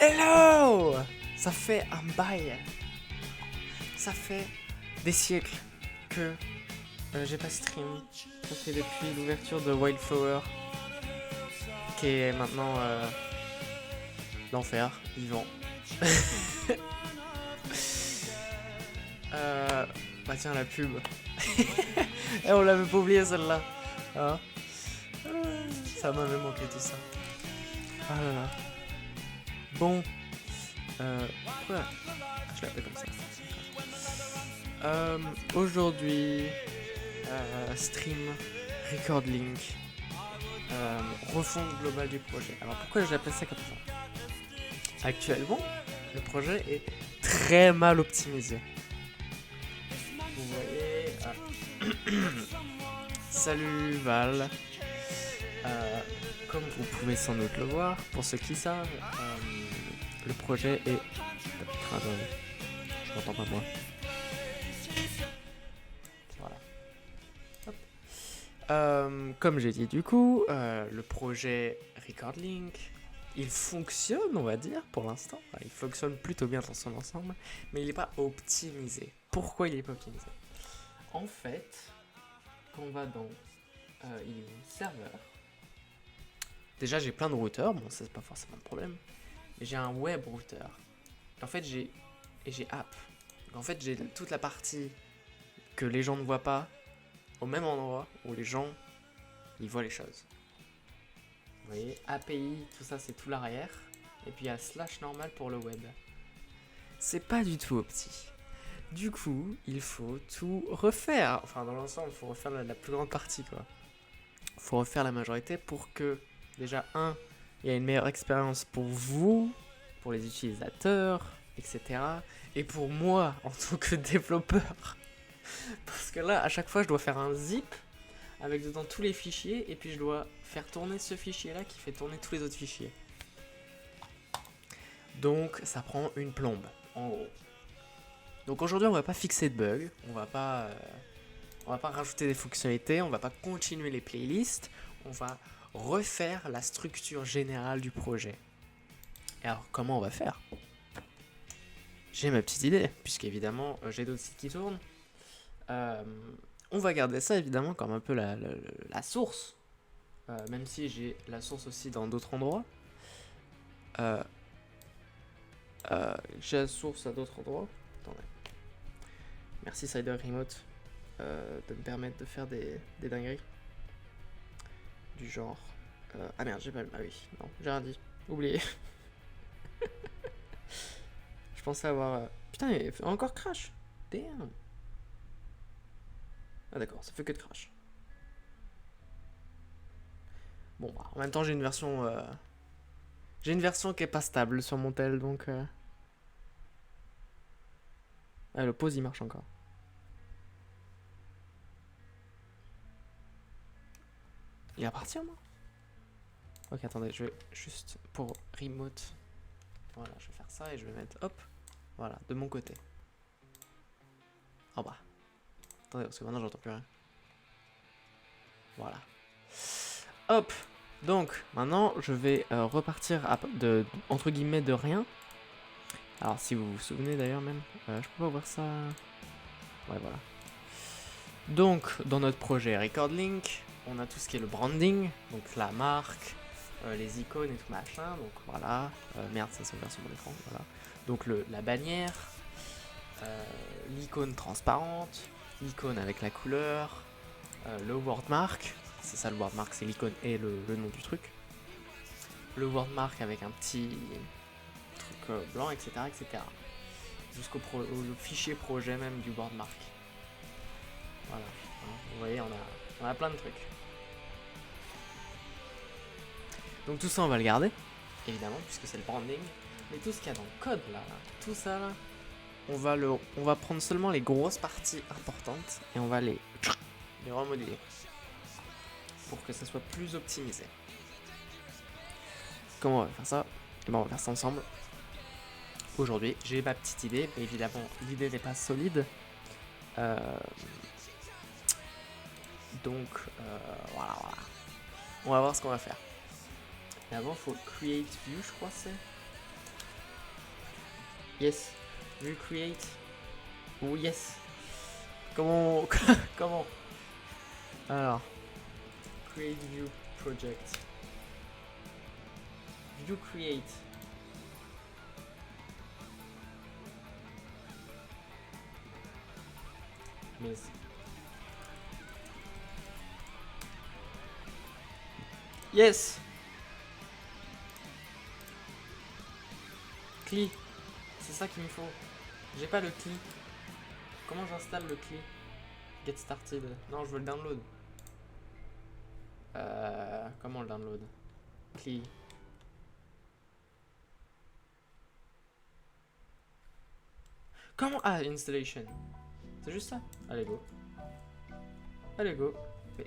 Hello! Ça fait un bail. Ça fait des siècles que j'ai pas stream. Ça fait depuis l'ouverture de Wildflower, qui est maintenant l'enfer vivant. Bah tiens, la pub. Et on l'avait pas oublié celle-là. Hein, ça m'avait manqué tout ça. Ah là là. Bon. Pourquoi je l'appelle comme ça. Aujourd'hui, stream, record link, refonte globale du projet. Alors pourquoi je l'appelle ça comme ça? Actuellement, le projet est très mal optimisé. Vous voyez, salut Val. Comme vous pouvez sans doute le voir, pour ceux qui savent, le projet est... Je m'entends pas moi. Voilà. Hop. Comme j'ai dit du coup, le projet Record Link, il fonctionne, on va dire, pour l'instant. Enfin, il fonctionne plutôt bien dans son ensemble, mais il n'est pas optimisé. Pourquoi il n'est pas optimisé? En fait, quand on va dans serveur, déjà j'ai plein de routeurs, bon ça c'est pas forcément le problème, mais j'ai un web router. En fait j'ai app. Donc, en fait j'ai toute la partie que les gens ne voient pas au même endroit où les gens ils voient les choses. Vous voyez, API, tout ça c'est tout l'arrière, et puis il y a slash normal pour le web. C'est pas du tout opti. Du coup, il faut tout refaire. Enfin, dans l'ensemble, il faut refaire la plus grande partie, quoi. Il faut refaire la majorité pour que, déjà, il y ait une meilleure expérience pour vous, pour les utilisateurs, etc. Et pour moi, en tant que développeur. Parce que là, à chaque fois, je dois faire un zip avec dedans tous les fichiers, et puis je dois faire tourner ce fichier-là qui fait tourner tous les autres fichiers. Donc, ça prend une plombe, en gros. Donc aujourd'hui, on va pas fixer de bugs, on va pas rajouter des fonctionnalités, on va pas continuer les playlists, on va refaire la structure générale du projet. Et alors, comment on va faire? J'ai ma petite idée, puisqu'évidemment, j'ai d'autres sites qui tournent. On va garder ça, évidemment, comme un peu la source, même si j'ai la source aussi dans d'autres endroits. J'ai la source à d'autres endroits. Attendez. Merci Cider Remote de me permettre de faire des dingueries. Du genre... ah merde, j'ai pas... Ah oui, non, j'ai rien dit. Oublié. Je pensais avoir... Putain, il fait encore crash. Damn. Ah d'accord, ça fait que de crash. Bon, bah, en même temps, j'ai une version... J'ai une version qui est pas stable sur mon tel, donc... Ah, le pause, il marche encore. Il va partir, moi? Ok, attendez, je vais juste pour remote. Voilà, je vais faire ça et je vais mettre, hop, voilà, de mon côté. En bas. Attendez, parce que maintenant j'entends plus rien. Voilà. Hop. Donc, maintenant, je vais repartir entre guillemets de rien. Alors, si vous vous souvenez d'ailleurs même, je peux pas voir ça. Ouais, voilà. Donc, dans notre projet Record Link, on a tout ce qui est le branding, donc la marque, les icônes et tout machin. Donc voilà. Merde, ça s'ouvre sur mon écran. Voilà. Donc la bannière, l'icône transparente, l'icône avec la couleur, le wordmark. C'est ça le wordmark, c'est l'icône et le nom du truc. Le wordmark avec un petit truc blanc, etc. etc. Jusqu'au fichier projet même du wordmark. Voilà. Hein, vous voyez, on a plein de trucs. Donc tout ça, on va le garder, évidemment, puisque c'est le branding. Mais tout ce qu'il y a dans le code, là, tout ça, là, on va prendre seulement les grosses parties importantes et on va les remodeler pour que ça soit plus optimisé. Comment on va faire ça? Et ben on va faire ça ensemble. Aujourd'hui, j'ai ma petite idée, mais évidemment, l'idée n'est pas solide. Donc, voilà. On va voir ce qu'on va faire. Mais avant, il faut create view, je crois c'est. Yes. View create. Oh yes. Comment comment? Alors, create view project. View create. Yes. Yes. CLI. C'est ça qu'il me faut. J'ai pas le CLI. Comment j'installe le CLI? Get started. Non, je veux le download. Comment le download? CLI. Comment? Ah, installation. C'est juste ça. Allez, go. Allez, go. Mais...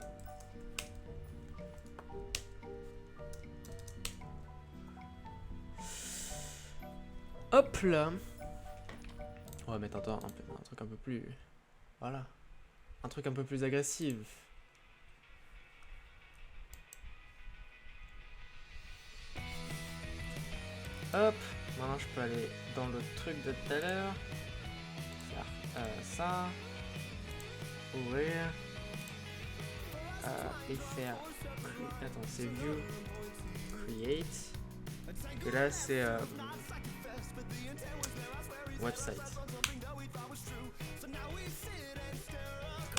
Hop là. On va mettre un truc un peu plus... Voilà. Un truc un peu plus agressif. Hop. Maintenant, je peux aller dans le truc de tout à l'heure. Faire ça. Ouvrir. Et faire... Attends, c'est View. Create. Et là, c'est... Website.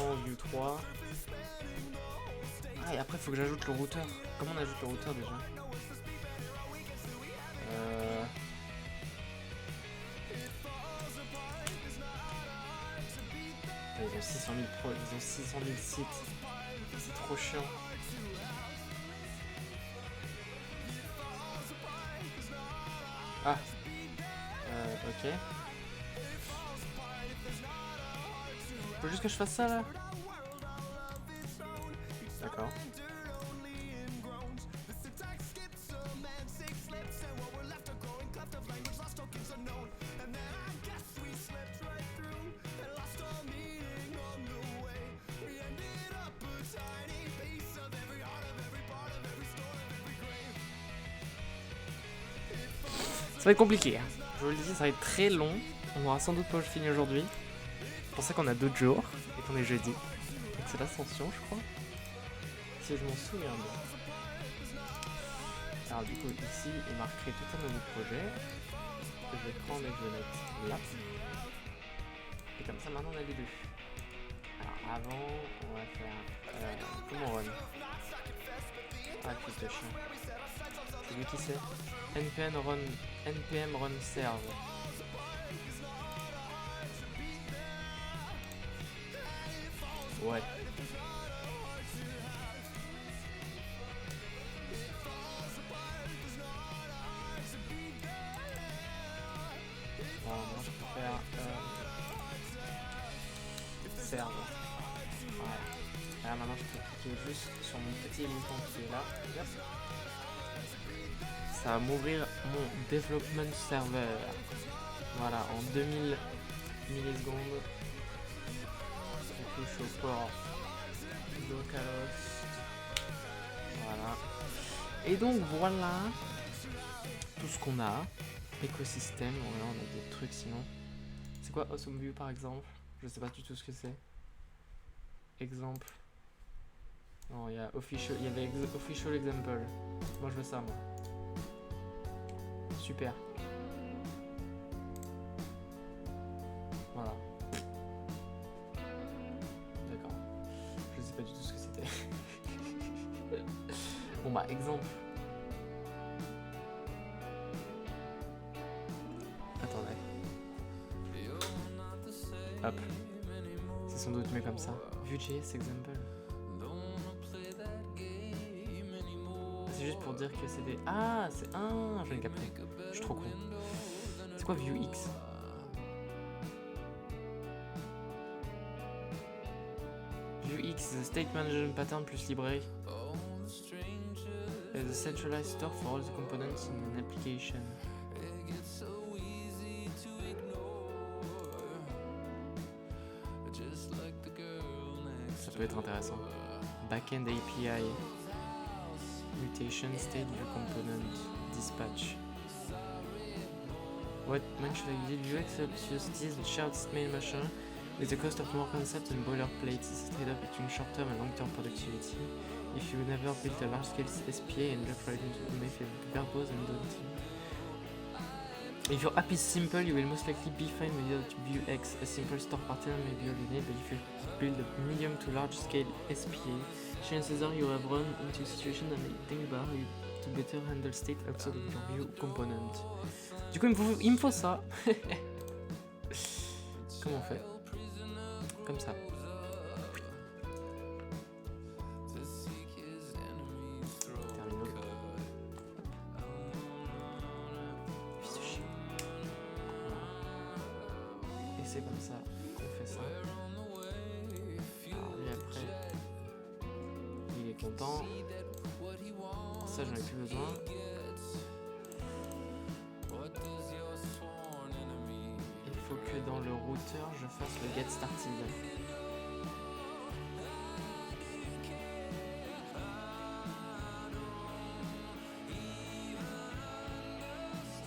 En View 3. Ah, et après, il faut que j'ajoute le routeur. Comment on ajoute le routeur déjà? Ils ont 600 000 ils ont 600 000 sites. C'est trop chiant. Ah. Ok. Faut juste que je fasse ça là. D'accord. Ça va être compliqué. Je vous le dis, ça va être très long. On aura sans doute pas fini aujourd'hui. C'est pour ça qu'on a d'autres jours et qu'on est jeudi. Et que c'est l'ascension, je crois. Si je m'en souviens bien. Alors du coup, ici, il marquerait tout un nouveau projet. Que je vais prendre et je vais mettre là. Et comme ça, maintenant, on a les deux. Alors avant, on va faire... comment run? Ah, plus de chien. C'est lui qui sait. npm run serve. Ouais. Bon, moi je peux faire serve. Voilà. Là maintenant je peux cliquer juste sur mon petit bouton qui est là. Yep. Ça va m'ouvrir mon development server. Voilà, en 2000 millisecondes. Je touche au port localhost. Voilà. Et donc voilà tout ce qu'on a. Écosystème, voilà, on a des trucs sinon. C'est quoi Awesome View par exemple? Je sais pas du tout ce que c'est. Exemple. Non, il y a official, il y avait official example. Moi je veux ça moi. Super. Voilà. D'accord. Je sais pas du tout ce que c'était. Bon bah exemple. Attendez. Hop. C'est sans doute mieux comme ça. Vue.js example. C'est juste pour dire que c'est des... Ah, c'est un... Je viens de capter. Je suis trop con. C'est quoi Vue.x? Vue.x, the state management pattern plus library. The centralized store for all the components in an application. Ça peut être intéressant. Backend API. Mutation, state view component, dispatch. When should I did you accept use this shared main machine with the cost of more concepts and boilerplate? This is a trade-off between short-term and long-term productivity. If you never built a large-scale SPA and just tried to make it verbose and daunting. If your app is simple, you will most likely be fine with Vuex. A simple store pattern may be all you need, but if you build a medium to large-scale SPA, chances are you have run into a situation that may think about you to better handle state outside of your view component. Du coup, il me faut ça. Comment on fait? Comme ça. Terminal. Fils de chien. Et c'est comme ça qu'on fait ça. Alors lui après, il est content. Ça j'en ai plus besoin. Il faut que dans le routeur je fasse le get started.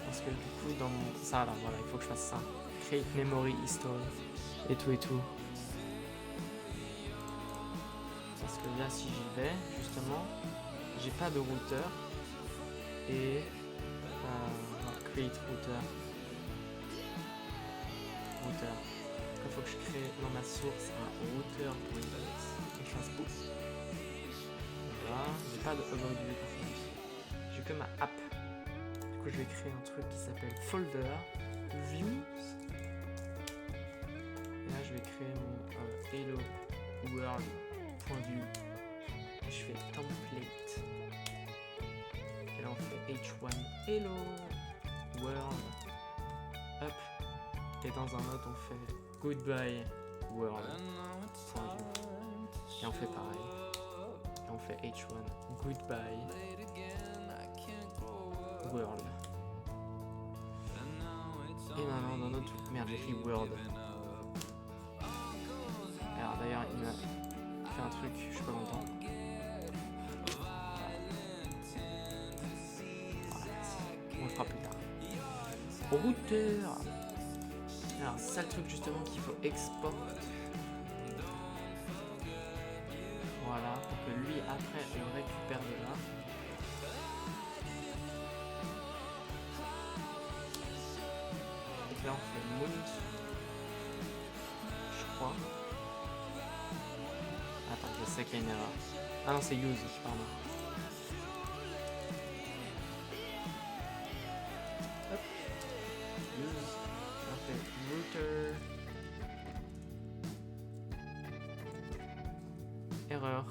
Parce que du coup dans mon... ça là, voilà, il faut que je fasse ça. Create memory history et tout. Parce que là si j'y vais, justement, j'ai pas de routeur et create routeur. Il faut que je crée dans ma source un routeur pour Linux et je fasse boot. Voilà, j'ai pas de about view configuration. J'ai que ma app. Du coup je vais créer un truc qui s'appelle folder views. Et là je vais créer mon hello world.view. Et je fais template. Et là on fait h1 hello world up. Et dans un autre on fait goodbye world.view. Et on fait pareil. Et on fait h1 goodbye world. Et maintenant dans notre... Merde, j'ai écrit world. Alors d'ailleurs il m'a fait un truc, je suis pas content. On le fera plus tard. Routeur. Alors c'est ça le truc justement qu'il faut export. Voilà, pour que lui après il récupère de là. Donc là on fait mount. Je crois. Attends, je sais qu'il y a une erreur. Ah non, c'est use, pardon. Hop. Use. On fait router. Erreur.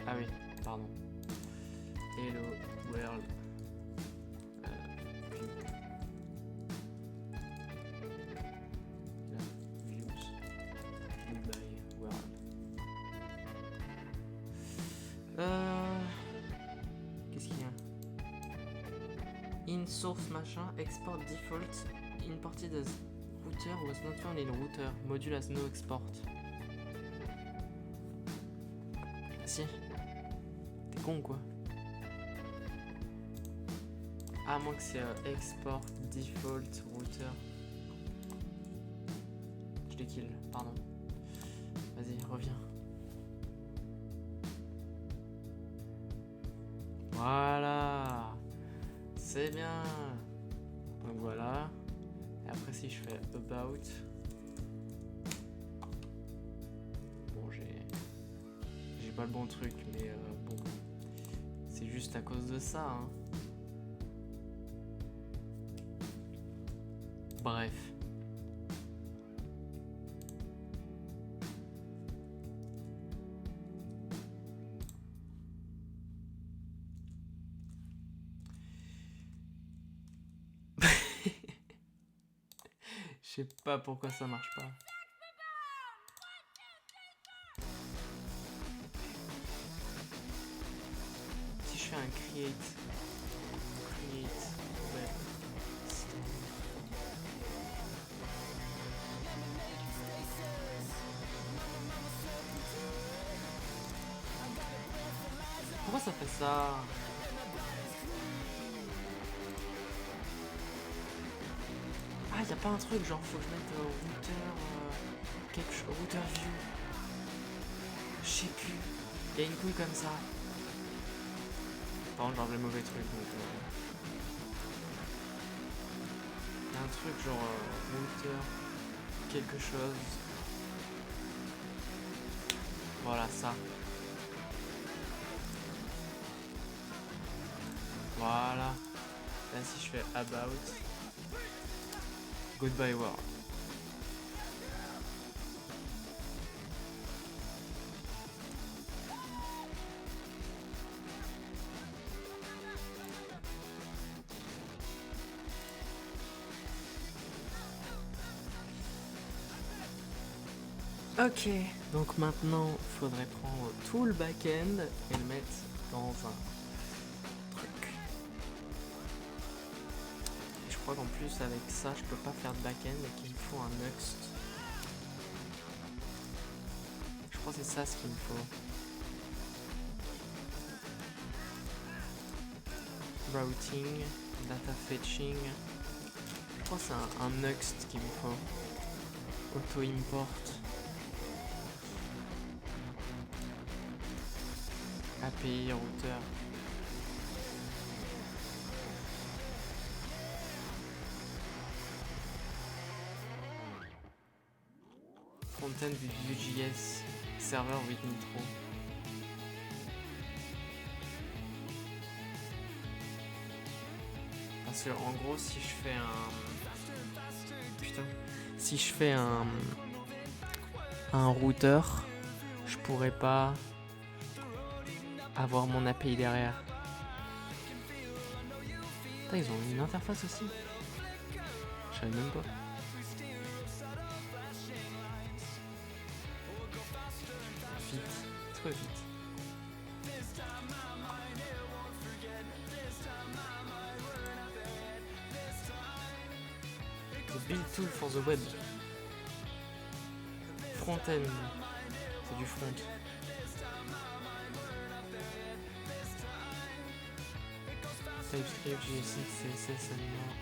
Ah oui, pardon. Hello world. Views. Goodbye world. Qu'est-ce qu'il y a? In source machin, export default, imported as router was not found in router, module as no export. Ah si. T'es con quoi? À moins que c'est export default router. Je l'ai kill, pardon. Vas-y, reviens. Voilà, c'est bien. Donc voilà. Et après si je fais about, bon j'ai pas le bon truc, mais bon, c'est juste à cause de ça. Hein. Bref. Je sais pas pourquoi ça marche pas. Si je fais un create web store. Pourquoi ça fait ça? Ah, y a pas un truc genre faut que je mette routeur. Quelque chose. Routeur view. Je sais plus. Y a une couille comme ça. Par contre, j'enlève les mauvais trucs donc. Y a un truc genre routeur. Quelque chose. Voilà ça. Voilà. Là si je fais about. Goodbye world. Ok, donc maintenant il faudrait prendre tout le back-end et le mettre dans un truc. Et je crois qu'en plus avec ça je peux pas faire de back-end et qu'il me faut un Next. Je crois que c'est ça ce qu'il me faut. Routing, data fetching. Je crois que c'est un Next qu'il me faut. Auto import. API routeur. Front-end Vue.js. Serveur with Nitro. Parce que en gros si je fais un... Putain. Si je fais un routeur, je pourrais pas avoir mon API derrière. Putain, ils ont une interface aussi. Je savais même pas. Vite, trop vite. The build tool for the web. Front-end. C'est du front. TypeScript, JSX, CSS, Angular.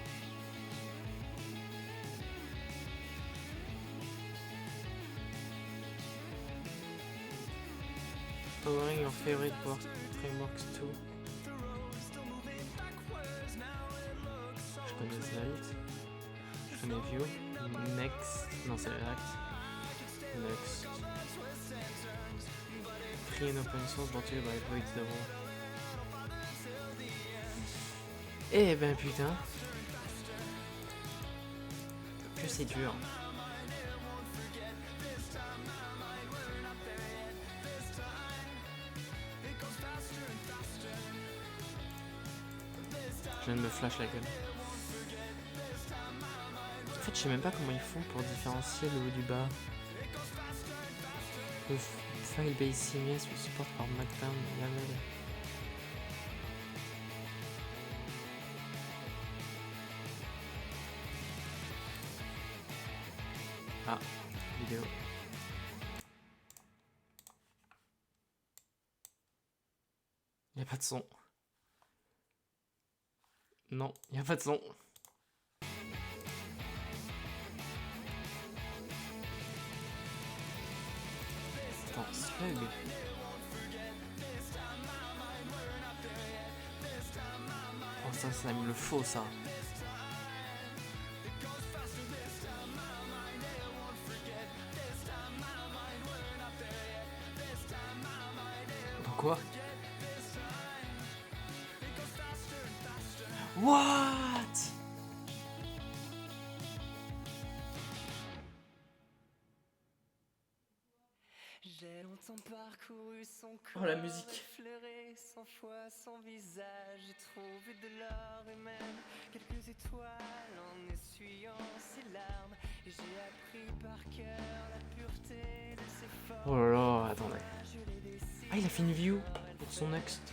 Powering your favorite frameworks too. Je connais Svelte. Je connais Vue. Next. Non, c'est React. Next. Free and open source brought to you by Void Zero. Eh ben putain. Que c'est dur. Je viens de me flash la gueule. En fait, je sais même pas comment ils font pour différencier le haut du bas. Le file-based CMS with support for Markdown YAML. Ah, vidéo. Y a pas de son. Non, y a pas de son. Attends, slug. Oh ça me le faut ça. Quoi? What? J'ai longtemps parcouru son corps, oh la musique. effleuré 100 fois son visage. J'ai trouvé de l'or et même quelques étoiles en essuyant ses larmes. Et j'ai appris par cœur la pureté de ses formes. Oh là là, attendez. Ah, il a fait une view pour son next.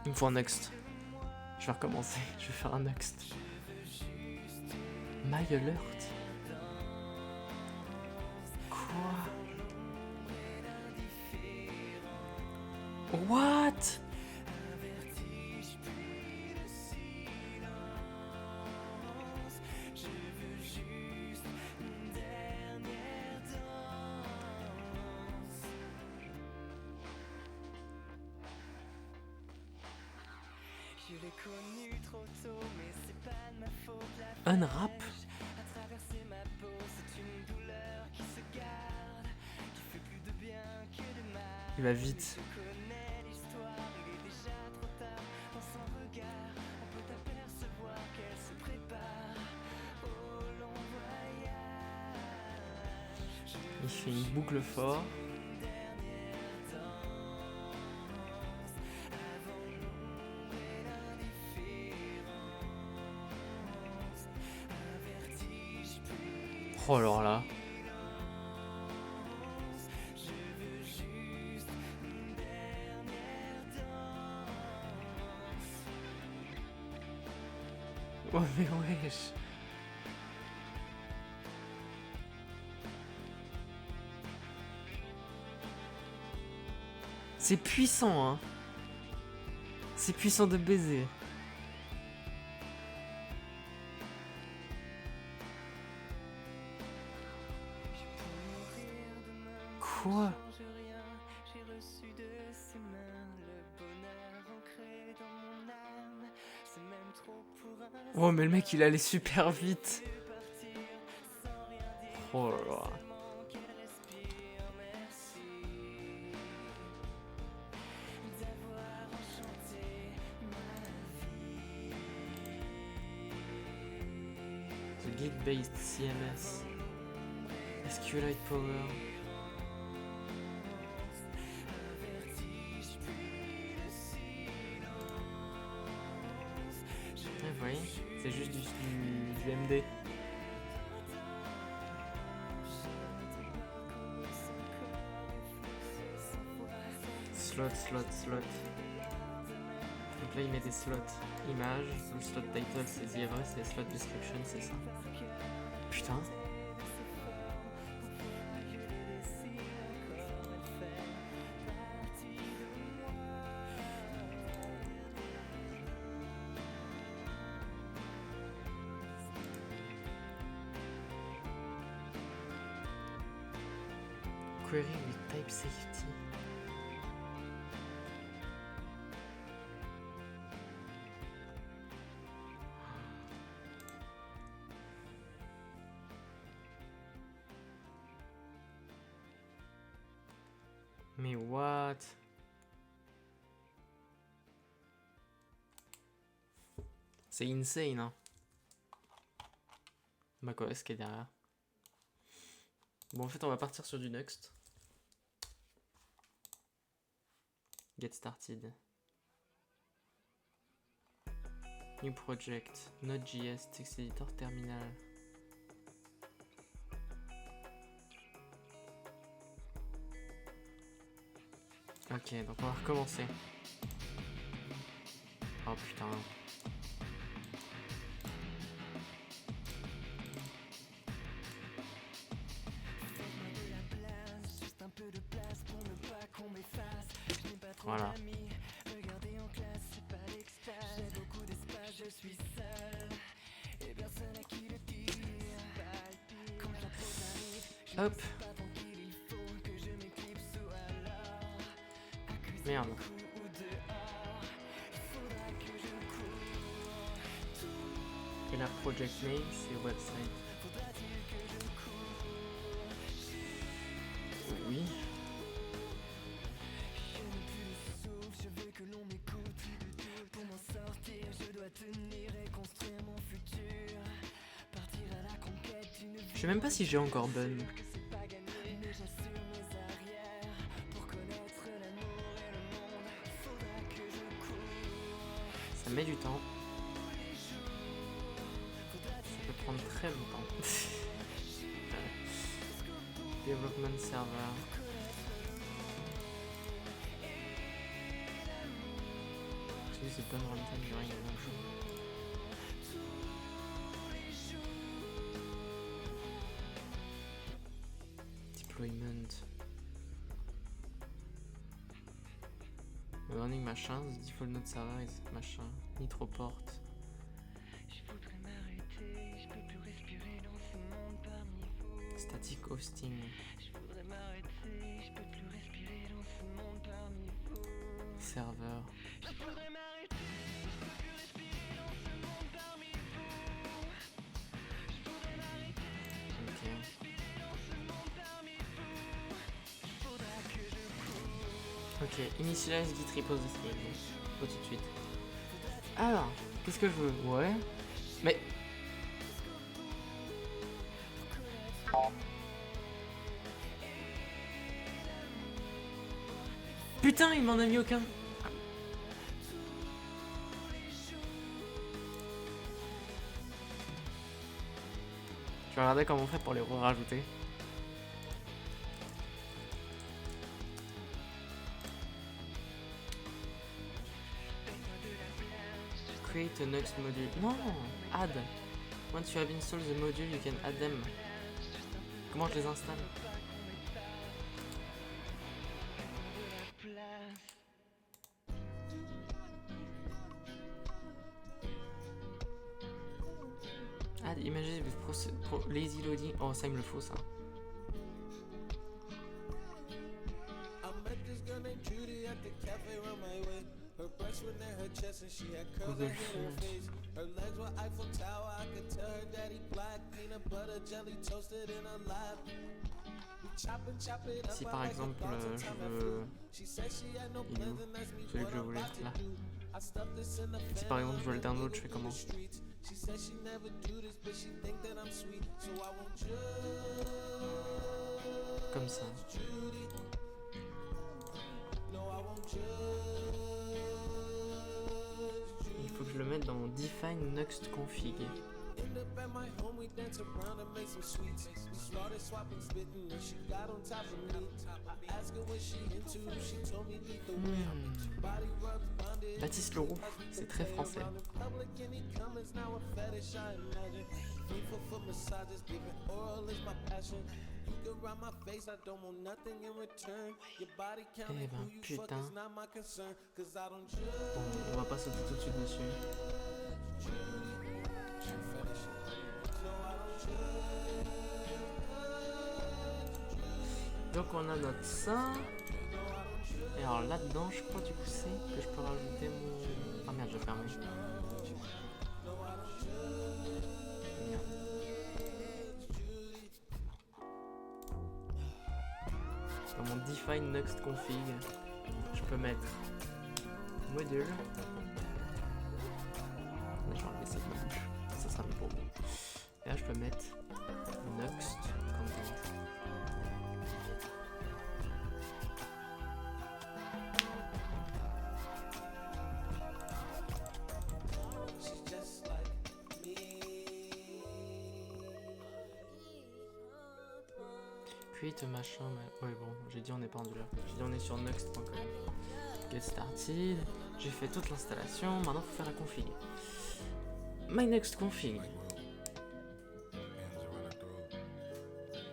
Il me faut un next. Je vais recommencer, je vais faire un next. My alert. Quoi? What? Je l'ai connu trop tôt, mais c'est pas de ma faute. Unwrap. À traverser ma peau, c'est une douleur qui se garde, qui fait plus de bien que de mal. Il va vite. Je connais l'histoire, il est déjà trop tard. Dans son regard, on peut apercevoir qu'elle se prépare au long voyage. Il fait une boucle fort. Oh alors là. Oh mais wesh. C'est puissant, hein. C'est puissant de baiser. Quoi? J'ai reçu de ses mains le bonheur ancré dans mon âme. C'est même trop pour un Oh mais le mec il allait super vite. Oh là là. qu'elle respire. Merci d'avoir enchanté ma vie. The gate-based CMS. SQLite Power. Vous voyez, c'est juste du MD. Slot. Donc là il met des slots images, le slot title c'est The Everest et le slot description c'est ça. Putain. Query with type safety. Mais what? C'est insane, hein. macOS qui est derrière. Bon, en fait, on va partir sur du Next. Get started. New project. Node.js. Text editor terminal. Ok, donc on va recommencer. Oh putain. Voilà. Hop. Merde. Et la project name, c'est website. Oui. Je sais même pas si j'ai encore Bun. Ça met du temps. Ça peut prendre très longtemps. Development server. Use the Bun runtime during the workshop. Deployment. Running machin, the default node server is machin. Nitroport. Static hosting. Serveur. Ok, initialize git repository. Pas tout de suite. Alors, qu'est-ce que je veux? Ouais. Mais... Putain, il m'en a mis aucun. Je vais regarder comment on fait pour les rajouter. Create a next module. Non, add. Once you have installed the module, you can add them. Comment je les installe? Add images with lazy loading. Oh, ça il me le faut ça. Google Fonts. Si par exemple je veux... Il est où? Celui que je voulais, là. Si par exemple je veux le download, je fais comment? Comme ça. Il faut que je le mette dans Define Next Config. Baptiste Leroux, c'est très français. Eh ben putain. Bon, on va pas sauter tout de suite dessus. Donc on a notre ça. Et alors là-dedans, je crois du coup c'est que je peux rajouter mon... Ah merde, j'ai fermé. Merde. Dans mon Define Next Config, je peux mettre module. Là, je vais enlever cette bouche. Ça sera mieux pour vous. Et là, je peux mettre Next Content. Create machin, mais... ouais bon, j'ai dit on n'est pas Angular. J'ai dit on est sur next.com. Get started. J'ai fait toute l'installation, maintenant faut faire la config. My next config.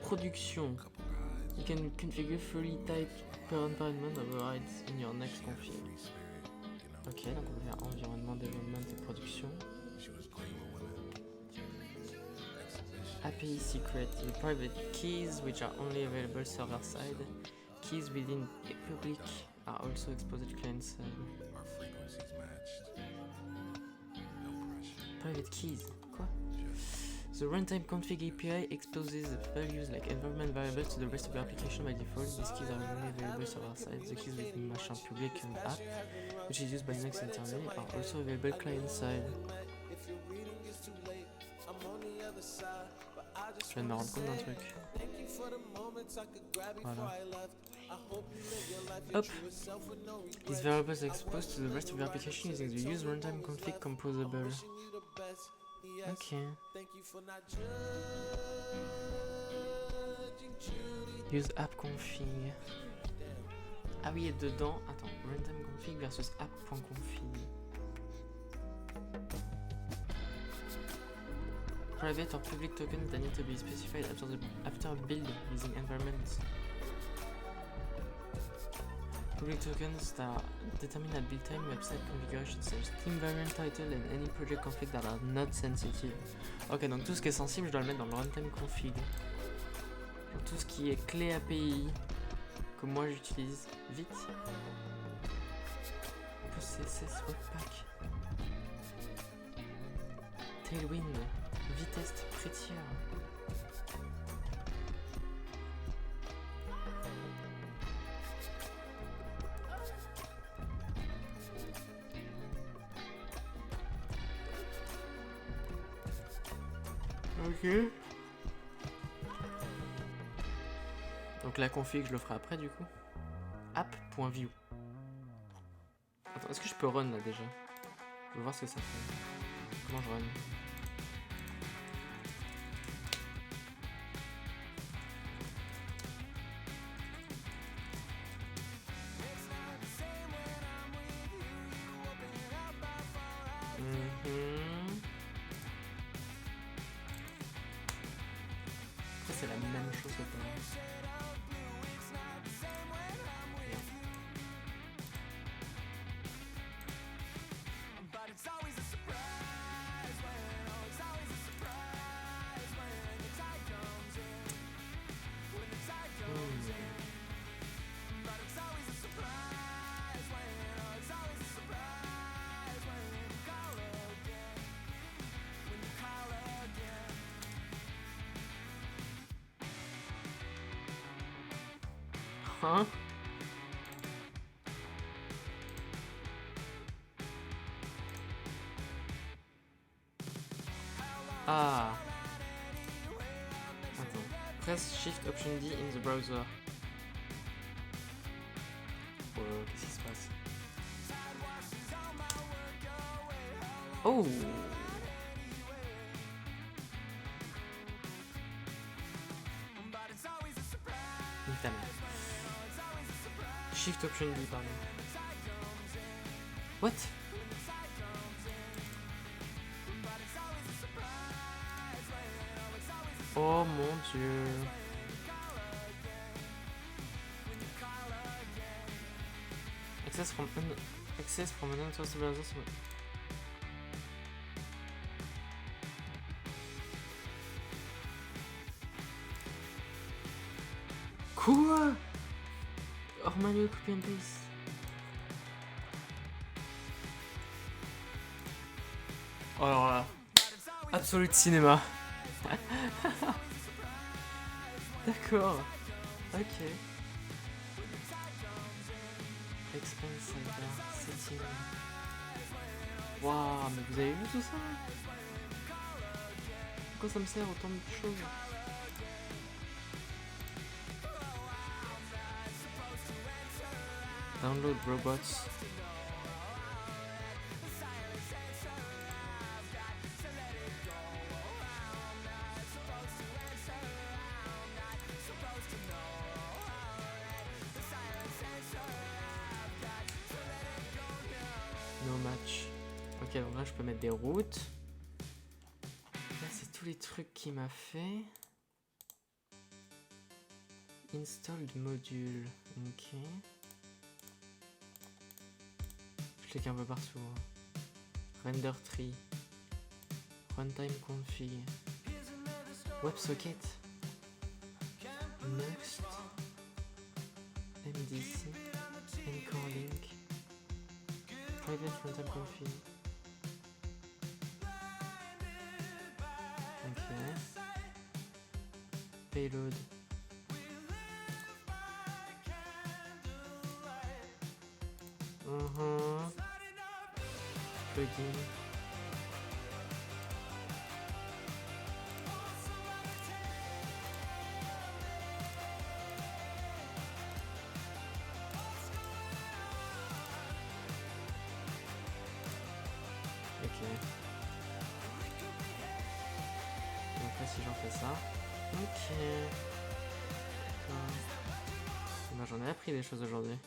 Production. You can configure fully type per environment overrides in your next config. Ok, donc on va faire environnement, développement et production. API secret, the private keys which are only available server side. Keys within public are also exposed client side. Private keys, quoi? The runtime config API exposes values like environment variables to the rest of the application by default. These keys are only available server side. The keys within machin public and app, which is used by Next internally, are also available client side. Je viens de me rendre compte d'un truc. Voilà. Hop. These variables are exposed to the rest of your application using the use runtime config composable. Ok. Use app config. Ah oui, et dedans, attends, runtime config versus app.config. Private or public tokens that need to be specified after build using environments. Public tokens that are determined at build time, website configuration search, team variant title and any project config that are not sensitive. Ok, donc tout ce qui est sensible, je dois le mettre dans le runtime config. Donc tout ce qui est clé API que moi j'utilise vite. CSS Webpack. Tailwind. Vitesse Prettier. Ok. Donc la config, je le ferai après du coup. App.view. Attends, est-ce que je peux run là déjà? Je veux voir ce que ça fait. Comment je run? Ça c'est la même chose que pour Hein? Ah. Attends. Press Shift Option D in the browser. Qu'est-ce qui se passe? Oh. Nique ta mère. Shift Option D, pardon. What? Oh mon dieu. Access from an source browser. Quoi? Or manuel copy and paste. Oh alors là. Absolute cinéma. D'accord. Ok. Expense setting. Waouh, mais vous avez vu tout ça? Pourquoi ça me sert autant de choses? Download robots. No match. Ok, donc là je peux mettre des routes. Là c'est tous les trucs qu'il m'a fait. Installed module. Ok. Je clique un peu partout. Render tree. Runtime config. WebSocket. Next. MDC. Encore link. Private runtime config. Ok. Payload. Plugin. Ok. Donc là si j'en fais ça. Ok. Ben, j'en ai appris des choses aujourd'hui.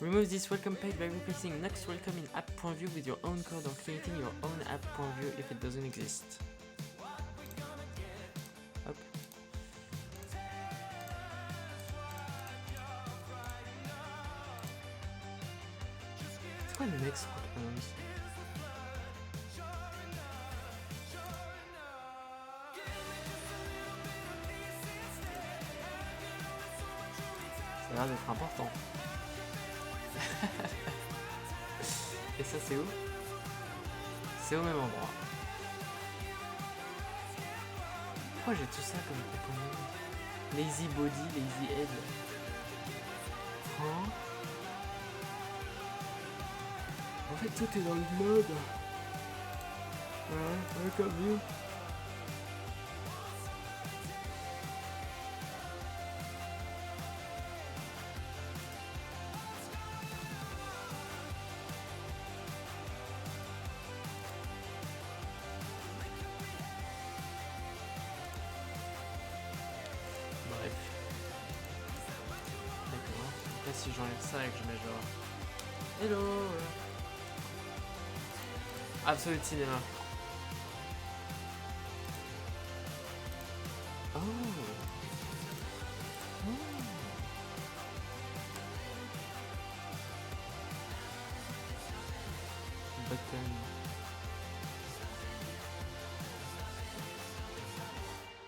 Remove this welcome page by replacing next welcome in app.view with your own code or creating your own app.view if it doesn't exist. Hop. C'est quoi le next welcome? Ça a l'air d'être important. Et ça c'est où? C'est au même endroit. Pourquoi j'ai tout ça comme component? Lazy body, lazy head. Hein? En fait tout est dans le mode. Ouais, comme mieux. Bref. D'accord. Donc là, si j'enlève ça et que je mets genre... Hello. Absolute Cinéma. Oh. Oh. Button.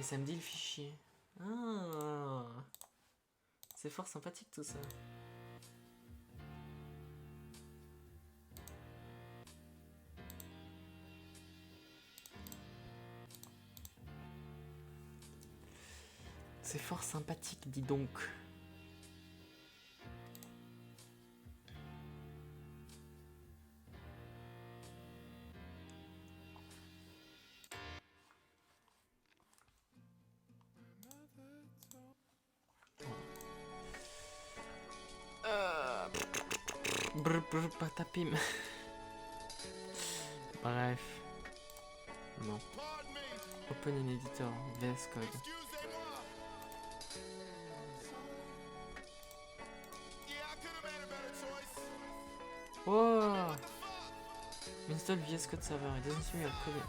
Et ça me dit le fichier. Ah. C'est fort sympathique tout ça. C'est fort sympathique, dis donc. Brr, patapim. Bref. Non. Open in editor. VS Code. Oh! Install VS Code server. It doesn't seem like code.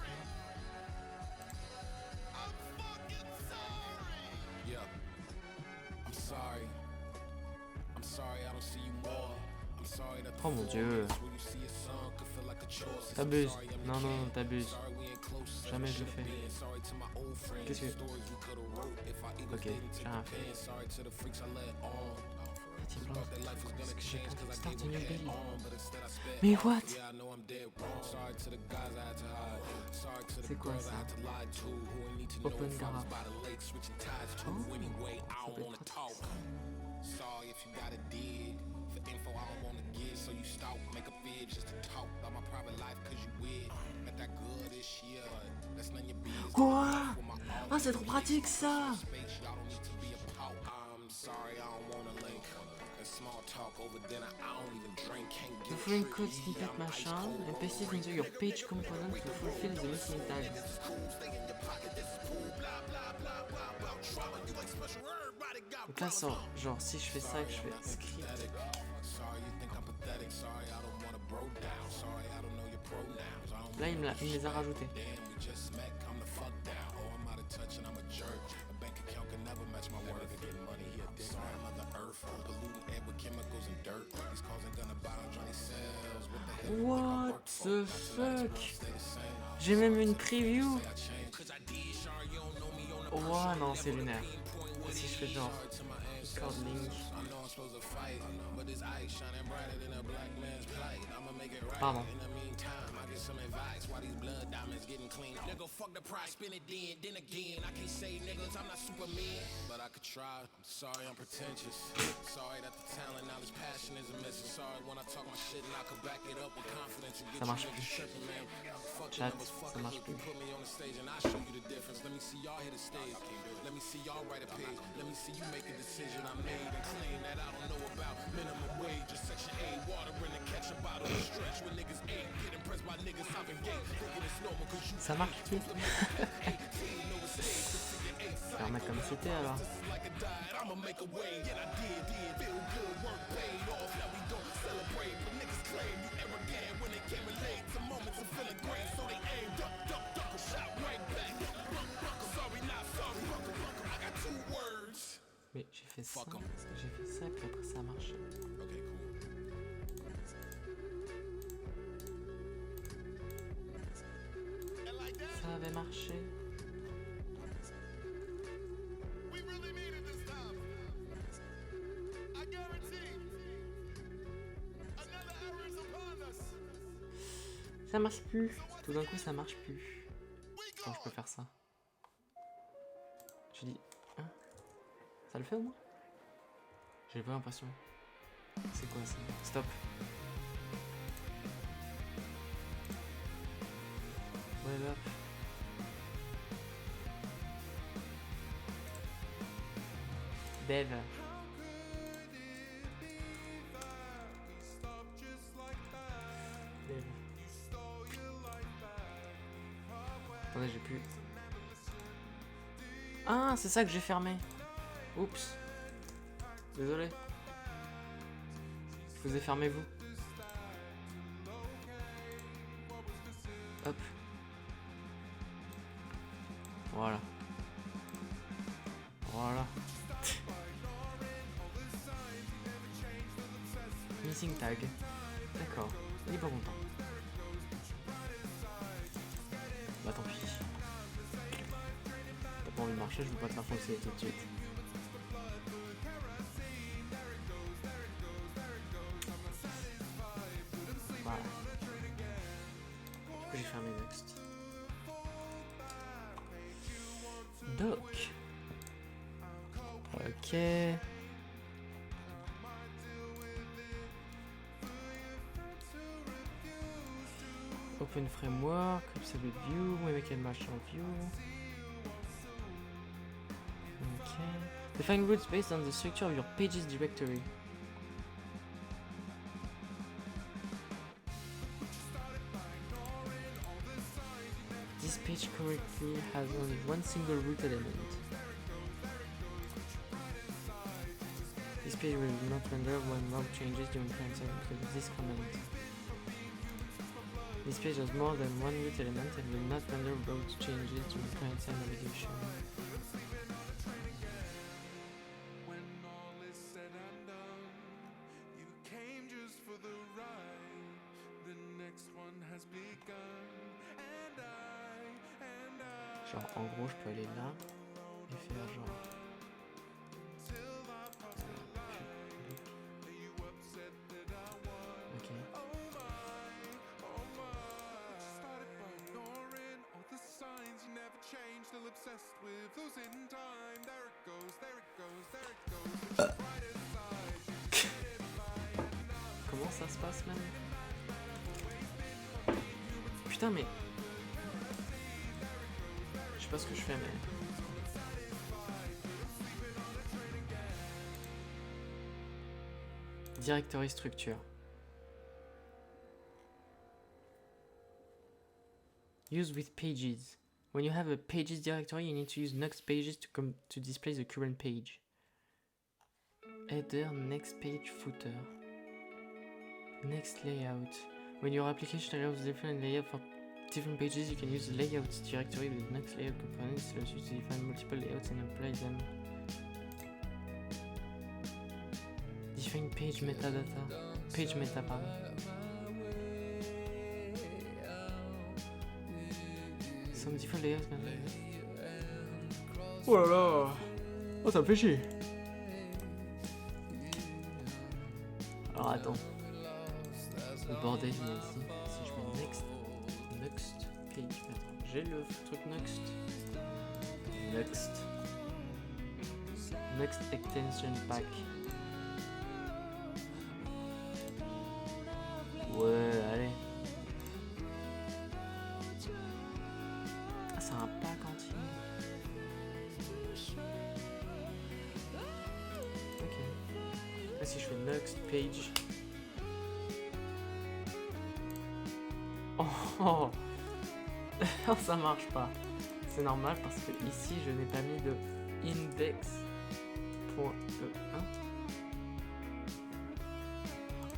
Oh mon dieu. T'abuses. Non, non, non, t'abuses. Jamais je le fais. Qu'est-ce que... Ok, j'ai rien fait. Est-ce que j'ai pas start a new build? Mais what? C'est quoi ça? Open graph. Oh, ça peut être pratique. Sorry if you got a dig. For info I don't wanna give, so you stalk, make a vid just to talk about my private life cause you weird. Met that good this year, that's none of your business. Quoi? Ah, c'est trop pratique ça! The following code snippet machin and paste it into your page component to fulfill the missing tag. Donc là, genre si je fais ça et que je fais script. Là, il me les a rajoutés. What the fuck? J'ai même une preview. Oh non, c'est lunaire. Et si je fais genre record link. Pardon. Ça marche plus. Chat, ça marche plus. Ça marche plus. Je vais remettre comme c'était alors. Mais j'ai fait ça, puis après ça a marché. Ça avait marché. Ça marche plus. Tout d'un coup, ça marche plus. Comment je peux faire ça? Je dis, hein? Ça le fait au moins? J'ai pas l'impression. C'est quoi ça? Stop. Ouais, level up. Dev. Dev. Attendez, j'ai plus. Ah, c'est ça que j'ai fermé. Oups. Désolé. Je vous ai fermé vous. Hop. Voilà. Voilà. Missing tag. D'accord. Il est pas content. Bah tant pis. T'as pas envie de marcher, je veux pas te faire foncer tout de suite. Voilà. Du coup j'ai fermé next. Doc. Ok. Open framework, absolute view, mimic and marshal view. Okay. Define routes based on the structure of your pages directory. This page correctly has only one single root element. This page will not render when log changes during runtime including this comment. This page has more than one root element and will not render route changes during runtime navigation. When all is said and done, you came just for the ride. The next one has begun, and I. Genre en gros je peux aller là et faire genre. Ok. Still obsessed with losing time. There it goes, there it goes, there it goes. Comment ça se passe même? Putain mais. Je sais pas ce que je fais mais. Directory structure. Use with pages. When you have a pages directory, you need to use next pages to display the current page. Header, next page, footer. Next layout. When your application allows different layout for different pages, you can use the layouts directory with next layout components that allows you to define multiple layouts and apply them. Define page metadata. Page meta, pardon. Some default layouts. Oh là là. Oh, ça me fait chier. Alors attends. Le bordel il est ici. Si je mets next page. Attends, j'ai le truc next. Next extension pack. Ouais, allez. Ah, c'est un pack entier. Ok. Là, si je fais next page. Oh, non, ça marche pas. C'est normal parce que ici je n'ai pas mis de index.e1.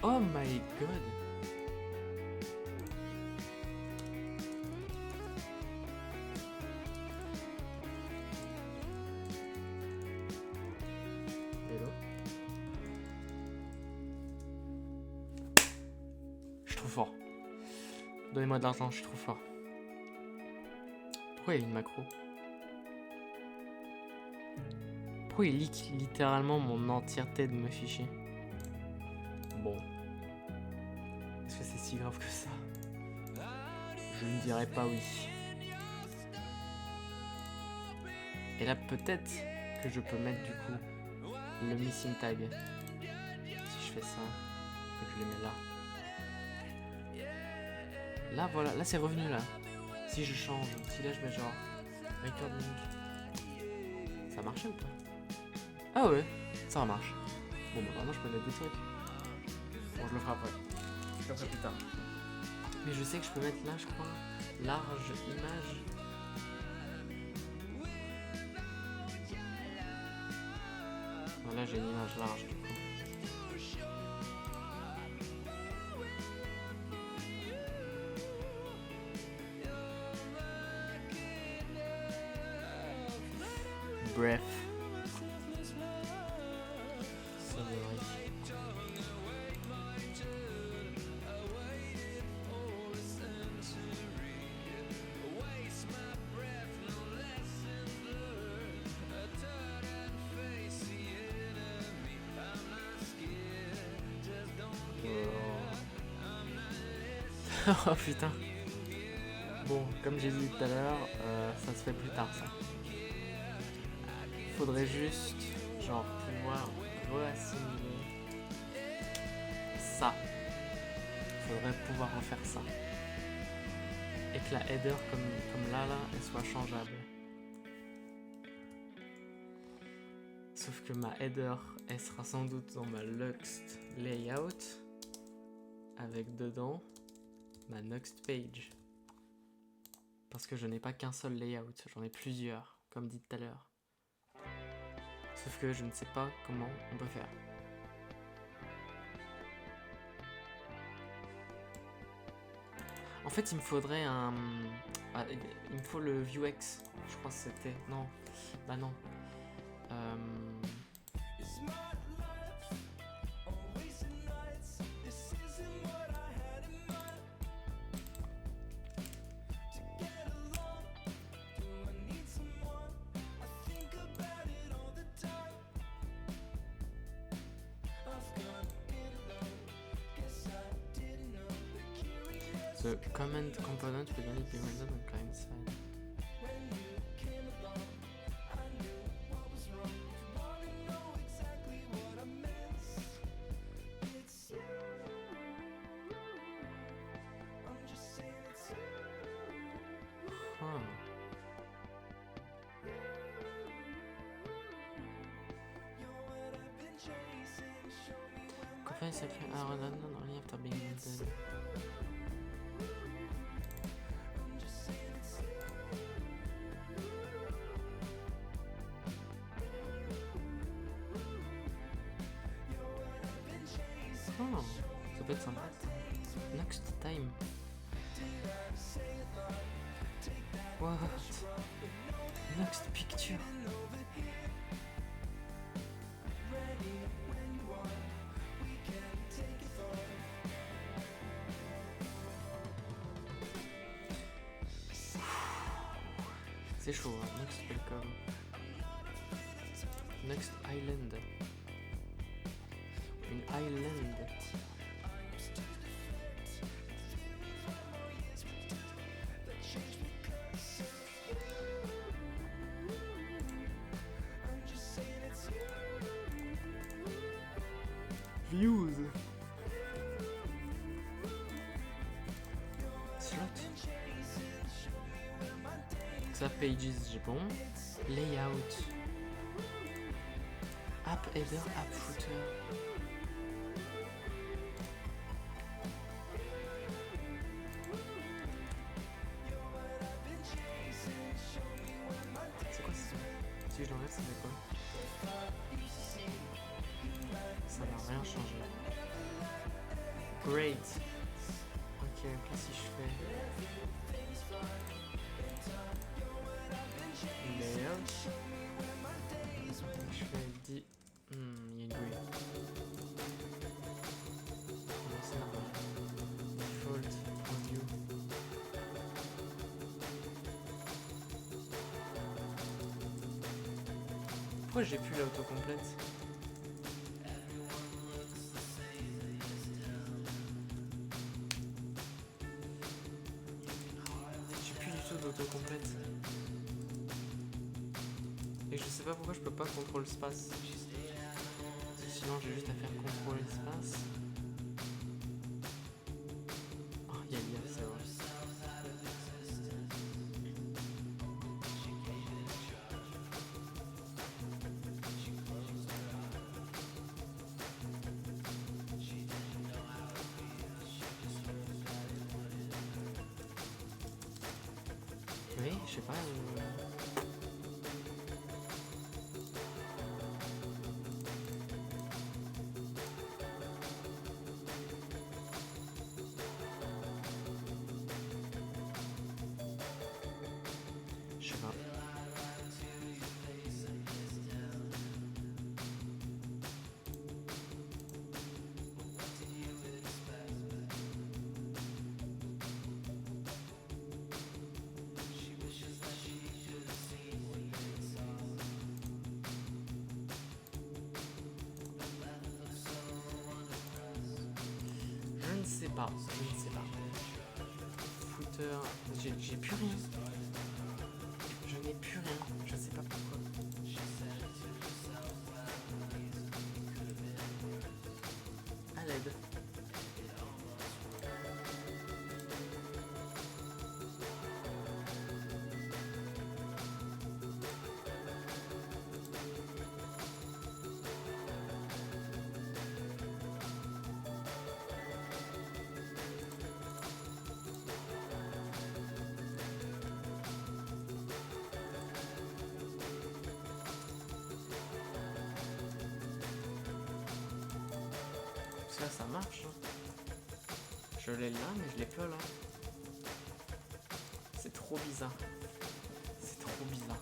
Oh my god. Hello. Je suis trop fort. Donnez-moi de l'argent, je suis trop fort. Pourquoi il y a une macro? Pourquoi il leak littéralement mon entièreté de mes fichiers? Bon. Est-ce que c'est si grave que ça? Je ne dirais pas oui. Et là peut-être que je peux mettre du coup le missing tag. Si je fais ça, et que je le mets là. Là voilà, là c'est revenu là. Si je change, si là je mets genre record link, ça marche ou pas? Ah ouais, ça marche. Bon bah maintenant je peux mettre des trucs. Bon je le ferai après. Je le ferai plus tard. Mais je sais que je peux mettre là je crois, large image. Bon, là j'ai une image large du coup. Bref. Oh putain. Bon, comme j'ai dit tout à l'heure, ça se fait plus tard ça. Faudrait juste genre pouvoir re-assimiler ça. Faudrait pouvoir refaire ça. Et que la header comme là, elle soit changeable. Sauf que ma header, elle sera sans doute dans ma Nuxt layout avec dedans ma Nuxt page. Parce que je n'ai pas qu'un seul layout, j'en ai plusieurs, comme dit tout à l'heure. Sauf que je ne sais pas comment on peut faire. En fait, il me faudrait un... Ah, il me faut le Vuex, je crois que c'était... Non, bah non. The comment component will only be rendered on client side. Huh. Confirm second RNN only after being rendered. Oh, ça peut être sympa. Next time. What? Next picture. C'est chaud, hein. Next welcome. Next island. Une island. Views. Slot. Ça pages, j'ai bon. Layout. App header, app footer. C'est quoi ça? Si je l'enlève, ça fait quoi? Ça n'a rien changé. Great. Ok, là si je fais layout, je fais dit il y a une grille. Non, c'est normal. Default audio. Pourquoi j'ai plus l'autocomplète? J'ai plus du tout d'autocomplète. Et je sais pas pourquoi je peux pas contrôle espace. Sinon j'ai juste à faire contrôle espace. Oh, il y a l'IA, c'est vrai. Oui, je sais pas. Je sais pas. Je ne sais pas. Je ne sais pas. Footer. J'ai plus rien. Je n'ai plus rien. Je sais pas pourquoi. À l'aide. Ça marche. Je l'ai là, mais je l'ai pas là. C'est trop bizarre. C'est trop bizarre.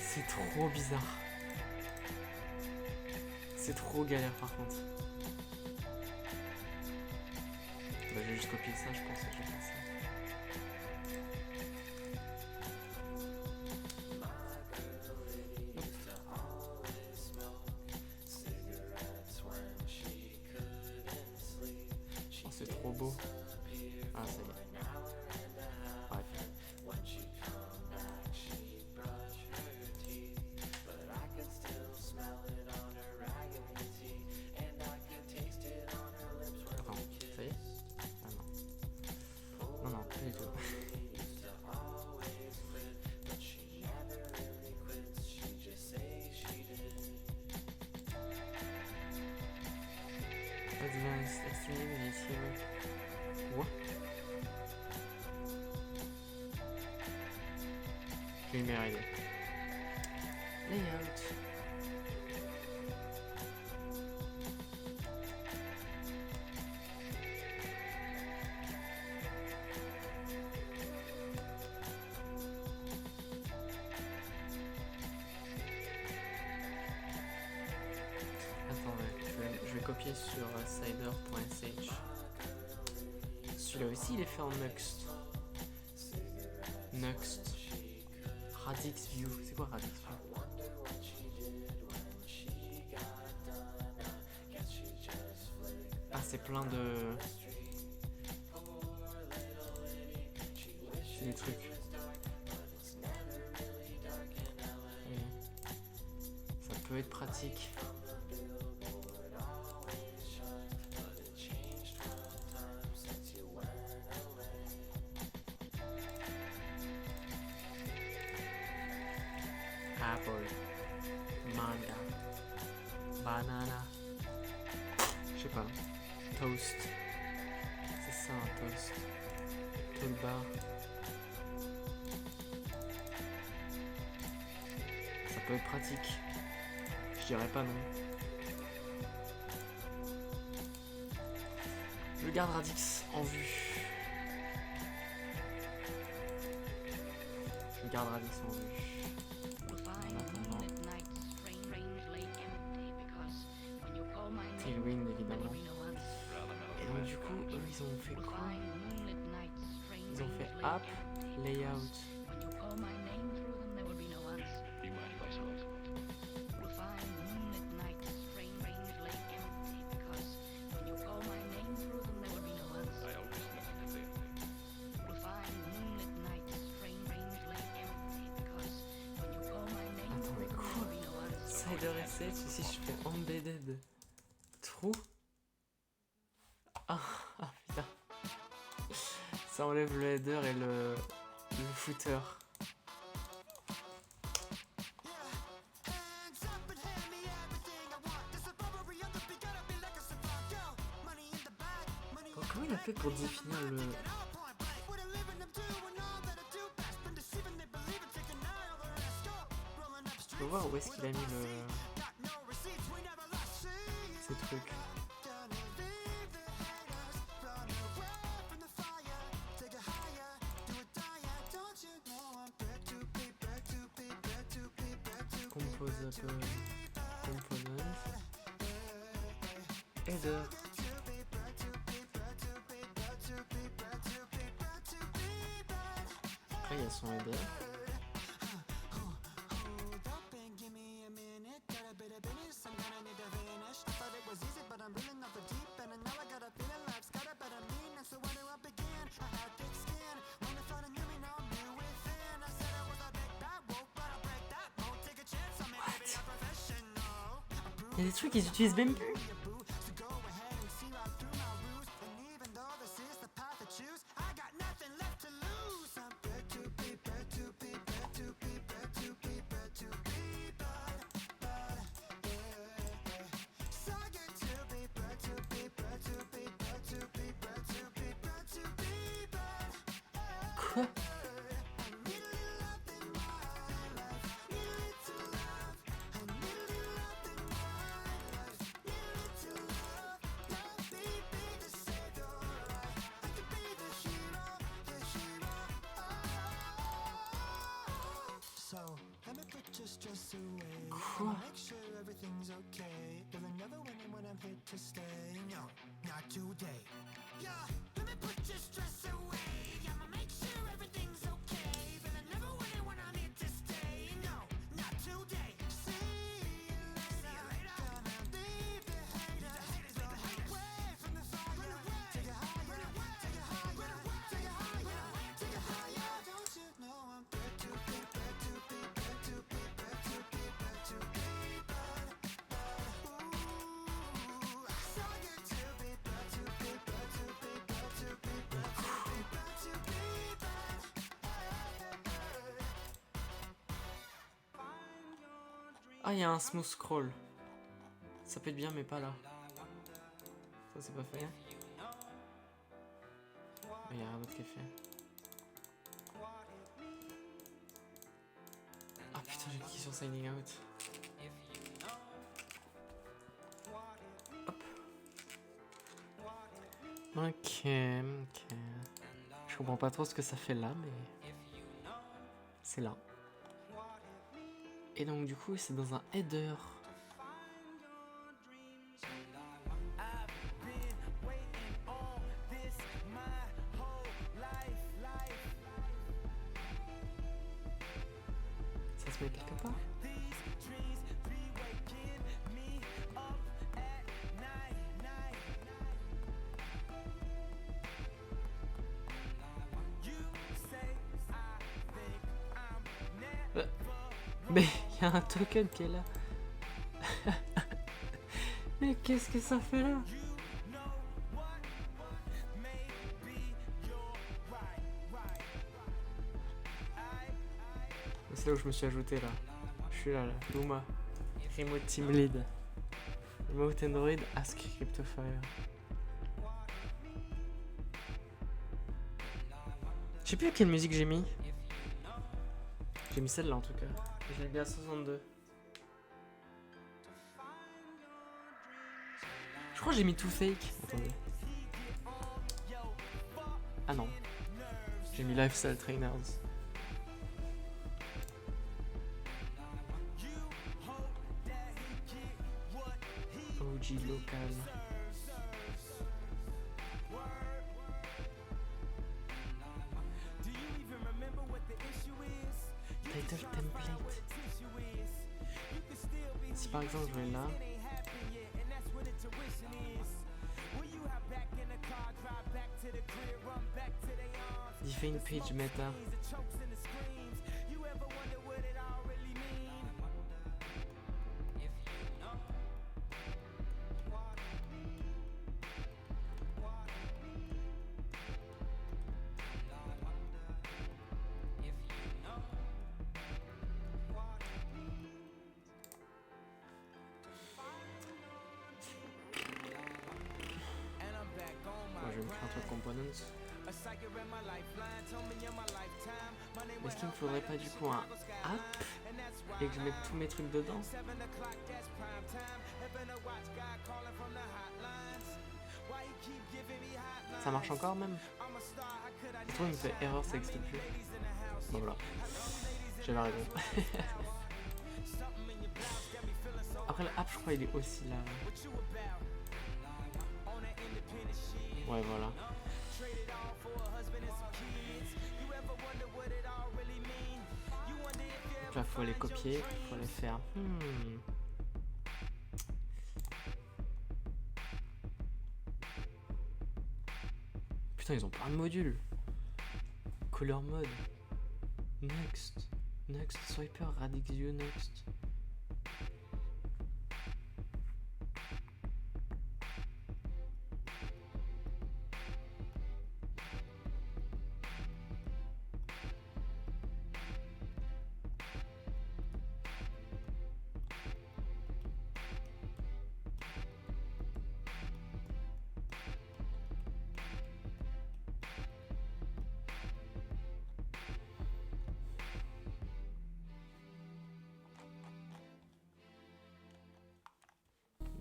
C'est trop bizarre. C'est trop galère par contre. Bah, je vais juste copier ça, je pense que je vais faire ça. Oh, c'est trop beau. Ah, ça y est. Bref. Attends, ça y est? Ah non. Non, pas du tout. Advanced Extreme is here. What? J'ai une meilleure idée. Layout. Je vais copier sur cider.sh. Celui-là aussi il est fait en Nuxt. Nuxt. Radix View. C'est quoi Radix View? Ah, c'est plein de... C'est des trucs. Ça peut être pratique. Apple, manga, banana, je sais pas, toast, c'est ça un toast, toolbar, ça peut être pratique, je dirais pas non. Je garde Radix en vue. Je garde Radix en vue. Tailwind évidemment. Et donc du coup, eux ils ont fait quoi? Ils ont fait app, layout. Attends mais quoi? CiderSH, ici je fais embedded. True. Ah putain. Ça enlève le header et le footer. Oh, comment il a fait pour définir le... Je peux voir où est-ce qu'il a mis ces trucs. Composable component. Header. Après il y a son header. Il y a des trucs qu'ils utilisent même plus. Quoi? Quoi? Ah, il y a un smooth scroll. Ça peut être bien, mais pas là. Ça, c'est pas fait. Il y a un autre qui est fait. Ah putain, j'ai cliqué sur Signing Out. Hop. Ok. Je comprends pas trop ce que ça fait là, mais... c'est là. Et donc du coup, c'est dans un header. Ça se met quelque part. Mais il y a un token qui est là. Mais qu'est-ce que ça fait là? C'est là où je me suis ajouté là. Je suis là, Luma. Remote Team Lead. Remote Android Ask Cryptofire. Je sais plus quelle musique j'ai mis. J'ai mis celle-là en tout cas. Je l'ai mis à 62. Je crois que j'ai mis tout fake. Attendez. Ah non. J'ai mis Lifestyle Trainers. OG local. Title template. Si par exemple je vais là. Define page meta. je vais me créer un truc components. Est-ce qu'il me faudrait pas du coup un app et que je mette tous mes trucs dedans? Ça marche encore même? Je trouve il me fait erreur, ça n'existe plus. Bon voilà, j'avais raison. Après l'app je crois il est aussi là. Ouais voilà. Là faut les copier, faut les faire. Putain ils ont plein de modules. Color mode. Next. Next. Swiper. Radix View. Next.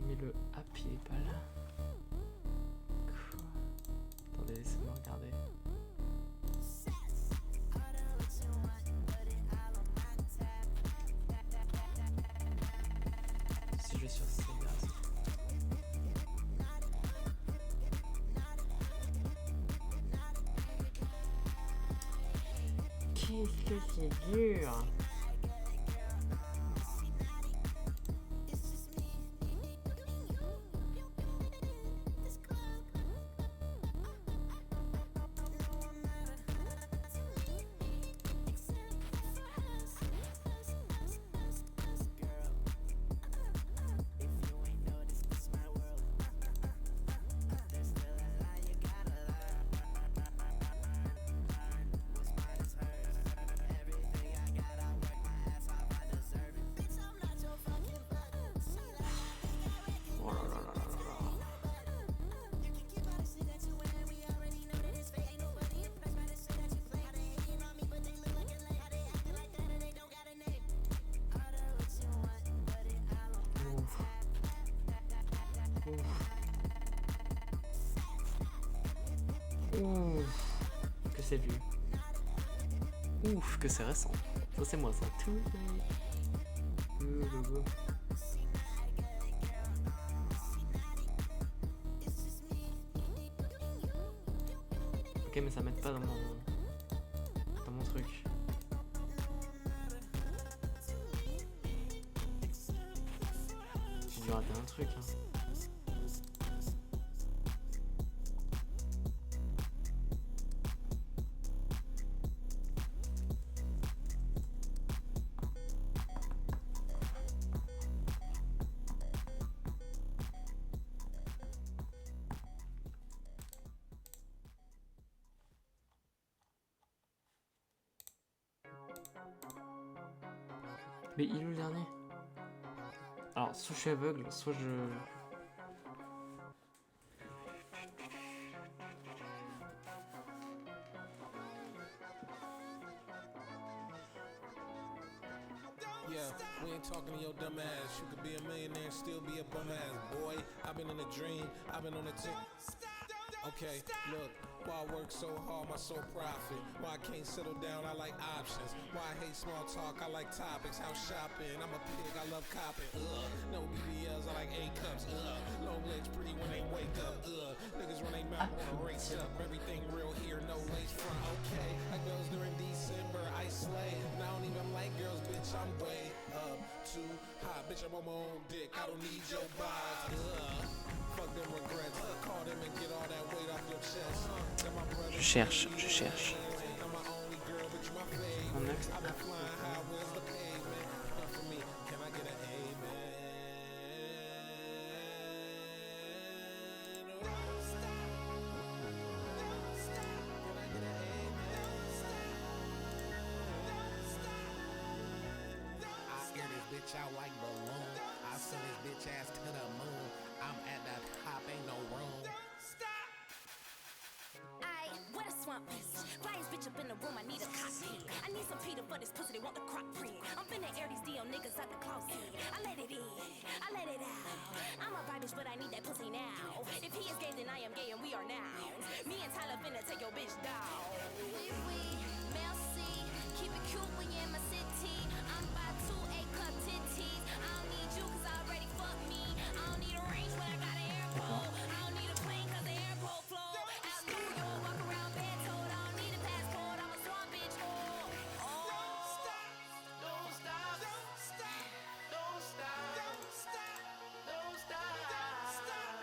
Mais le app il est pas là. Quoi? Attendez, laissez-moi regarder. Si je vais sur Sega. Qu'est-ce que c'est dur! Ouf, que c'est vieux. Ouf, que c'est récent. Ça c'est moi ça. Tout. Ok mais ça m'aide pas dans mon truc. J'ai dû rater un truc hein. Mais il est où le dernier? Alors, soit je suis aveugle, soit je... Yeah, we ain't talking to your dumb ass. You could be a millionaire and still be a bum ass boy. I've been in a dream, I've been on a tick. Okay, look, why I work so hard, my sole profit. Why I can't settle down, I like options. Why I hate small talk, I like topics. House shopping, I'm a pig, I love copping. No BBLs, I like A cups. Long legs pretty when they wake up. Niggas run they mouth wanna race up. Everything real here, no lace front. Okay, like girls during December, I slay. And I don't even like girls, bitch, I'm way up too high. Bitch, I'm on my own dick, I don't need your vibes. Fuck them regrets, call them and get all that weight off your chest. Je cherche. Mon next. Bitch out like balloon. I send this bitch ass to the moon. I'm at the top, ain't no room. office. Flyest bitch up in the room, I need a cockpit. I need some Peter for this pussy, they want the crop print. I'm finna air these DL niggas out the closet. I let it in, I let it out. I'm a bad bitch, but I need that pussy now. If he is gay, then I am gay and we are now. Me and Tyler finna take your bitch down. Oui, merci. Keep it cute when you're in my city. I'm about to A cup titties. I don't need you cause I already fucked me. I don't need a range when I got an airport. I don't need a plane cause the airport flow. Out New York, walk around bed told. I don't need a passport, I'm a swamp bitch. Don't stop, don't stop, don't stop, don't stop, don't stop, don't stop, don't stop.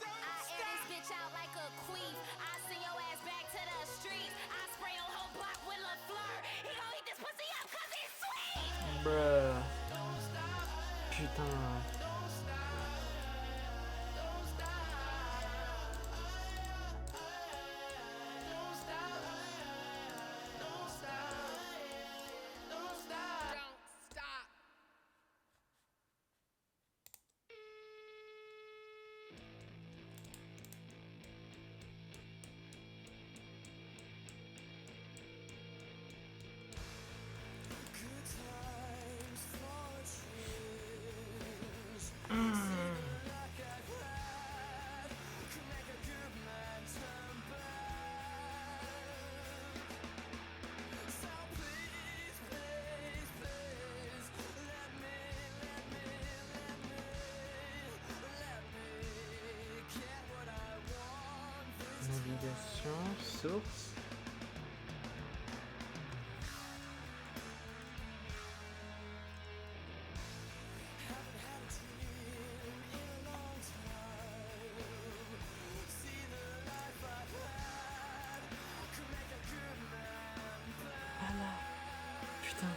I air this bitch out like a queen. I send your ass back to the streets. I spray your whole block with LaFleur. He gon' eat this pussy up cause it's sweet. Bruh. Putain. Navigation, source. Ah là, putain.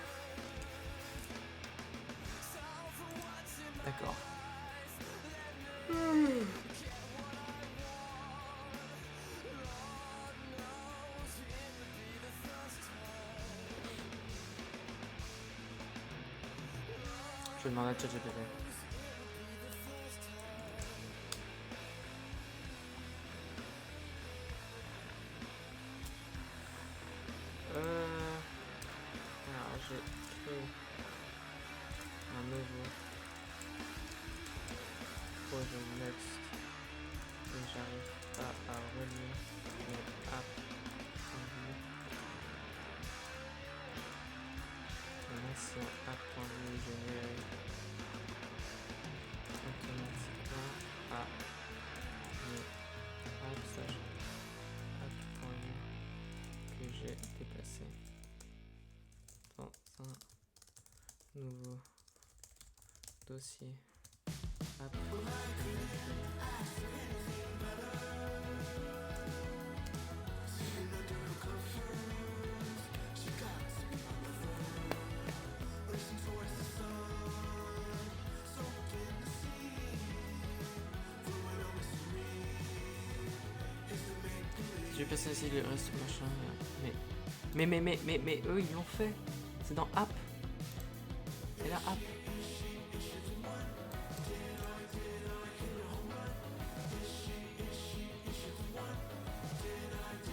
D'accord. Je vais demander à ChatGPT. Alors j'ai créé un nouveau projet Next et j'arrive pas à relier mes apps en vue. L'ancien app.vue généré automatiquement à mes apps app.vue que j'ai déplacé dans un nouveau dossier app. J'ai passé aussi le reste machin, mais eux ils l'ont fait. C'est dans app. C'est la app.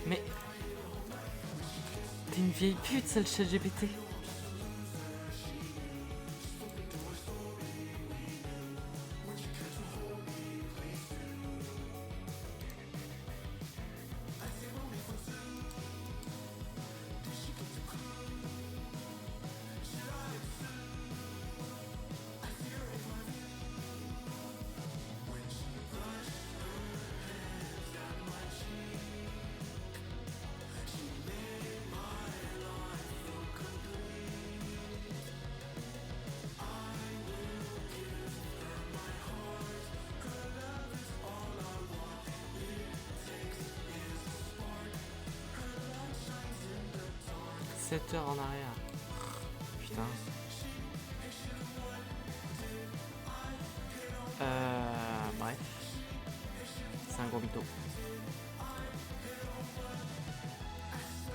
Mais t'es une vieille pute, ça le ChatGPT. « 7 heures en arrière. Putain. Bref. C'est un gros mytho.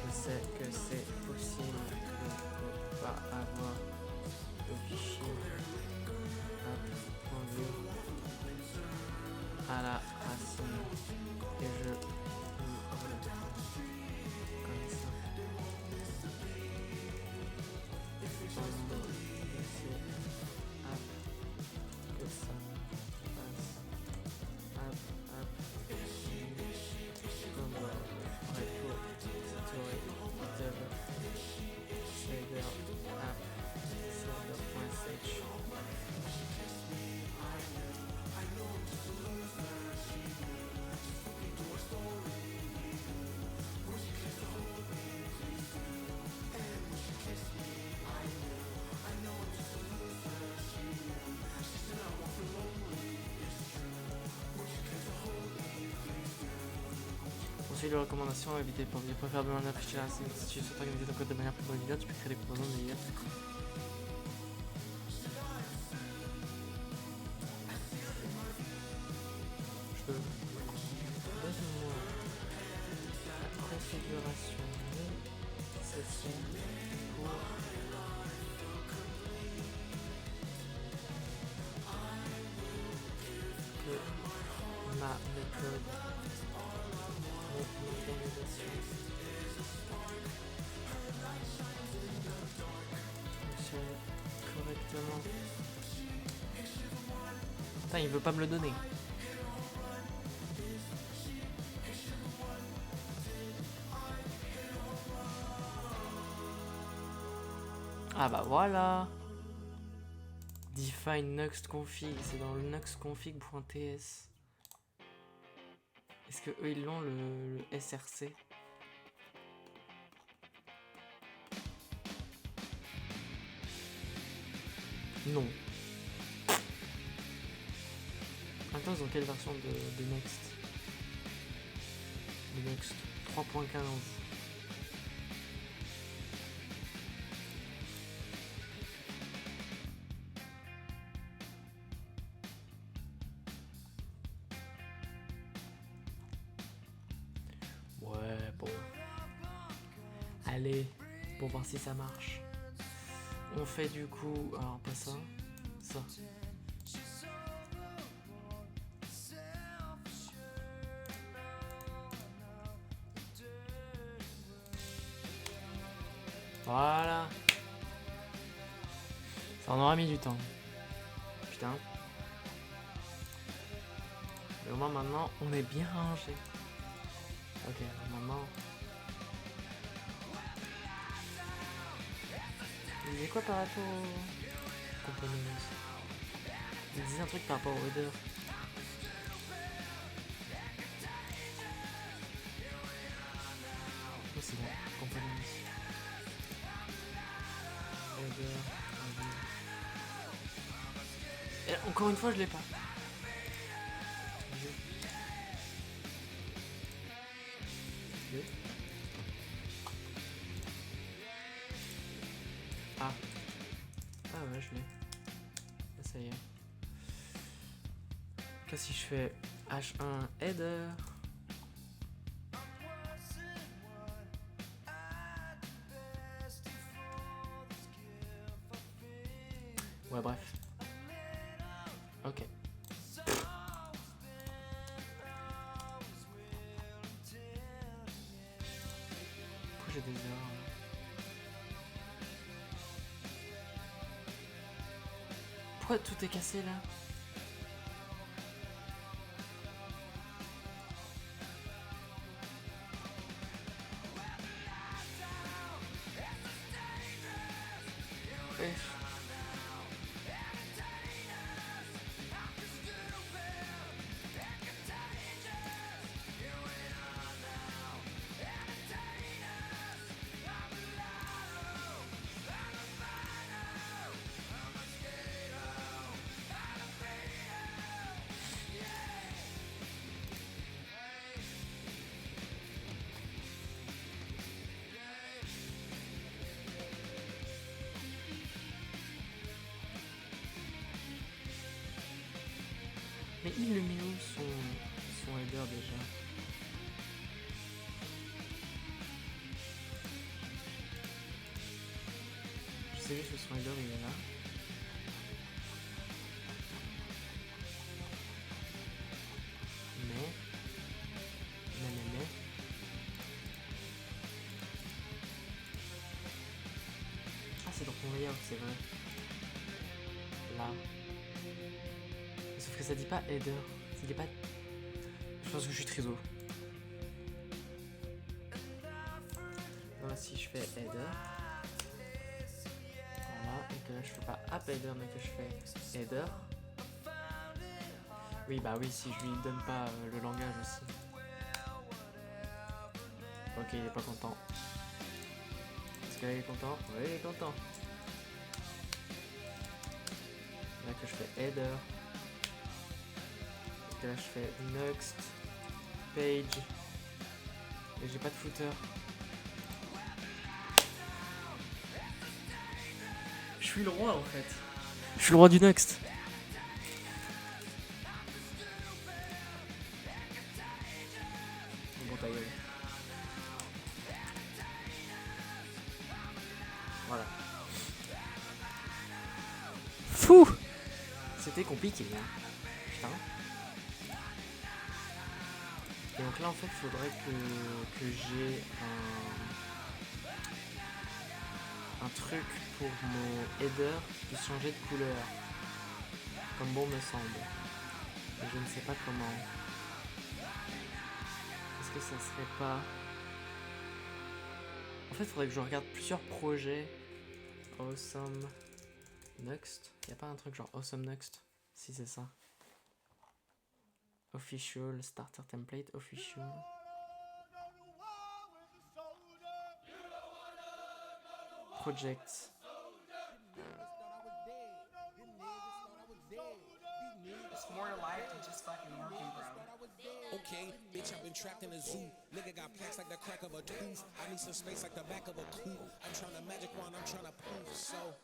Je sais que c'est possible de ne pas avoir de fichier app.vue à la racine et je Comme ça. Hop. Que ça passe. Hop, hop. Comme record, story, dub, shader, app, server.sh. Conseil de recommandation, évitez pour bien préférer demander afficher la scène. Si tu souhaites organiser ton code de manière plus régulière, tu peux créer des composants de l'IA. Donne-moi la configuration nécessaire pour que ma méthode d'organisation fonctionne correctement. Putain, il veut pas me le donner. Ah bah voilà. Define next config, c'est dans le nextconfig.ts. Est-ce que eux ils l'ont le SRC? Non. Attends, ils ont quelle version de Next? De Next 3.15. Ouais, bon. Allez, pour voir si ça marche. On fait du coup... Alors, pas ça. Ça. Voilà. Ça en aura mis du temps. Putain. Mais au moins maintenant, on est bien rangé. Ok, maintenant... Il disait quoi par rapport au... Components. Il disait un truc par rapport au header. Oh, c'est bon, components. Header, header. Et encore une fois, je l'ai pas. Ah. Ah ouais, je l'ai. Là, ça y est. Là, si je fais H1 header. Ouais, bref. Ok. Pourquoi j'ai des erreurs là? Pourquoi tout est cassé là? Wesh. Mais il le met où son header déjà? Je sais juste que son header il est là. Mais. c'est vrai. Là. Sauf que ça dit pas header. Ça dit pas... Je pense que je suis triso. Donc là, si je fais header... Voilà, et que là je fais pas app header mais que je fais header. Oui bah oui, si je lui donne pas le langage aussi. Ok, il est pas content. Est-ce que là il est content? Oui, il est content. Là que je fais header. Et que là je fais next page. Et j'ai pas de footer. Je suis le roi en fait. Je suis le roi du next. Bon ta gueule. Voilà. Fou. C'était compliqué hein. Putain. Et donc là en fait il faudrait que j'ai un truc pour mon header qui puisse changer de couleur. Comme bon me semble. Mais je ne sais pas comment. Est-ce que ça serait pas... En fait il faudrait que je regarde plusieurs projets. Awesome Next. Y'a pas un truc genre Awesome Next? Si c'est ça. Official, starter template, official. Projects. It's more to life than just fucking working, bro. Okay, bitch, I've been trapped in a zoo. Nigga got plaques like the crack of a tooth. I need some space like the back of a coupe. I'm trying to magic wand, I'm trying to poof. So,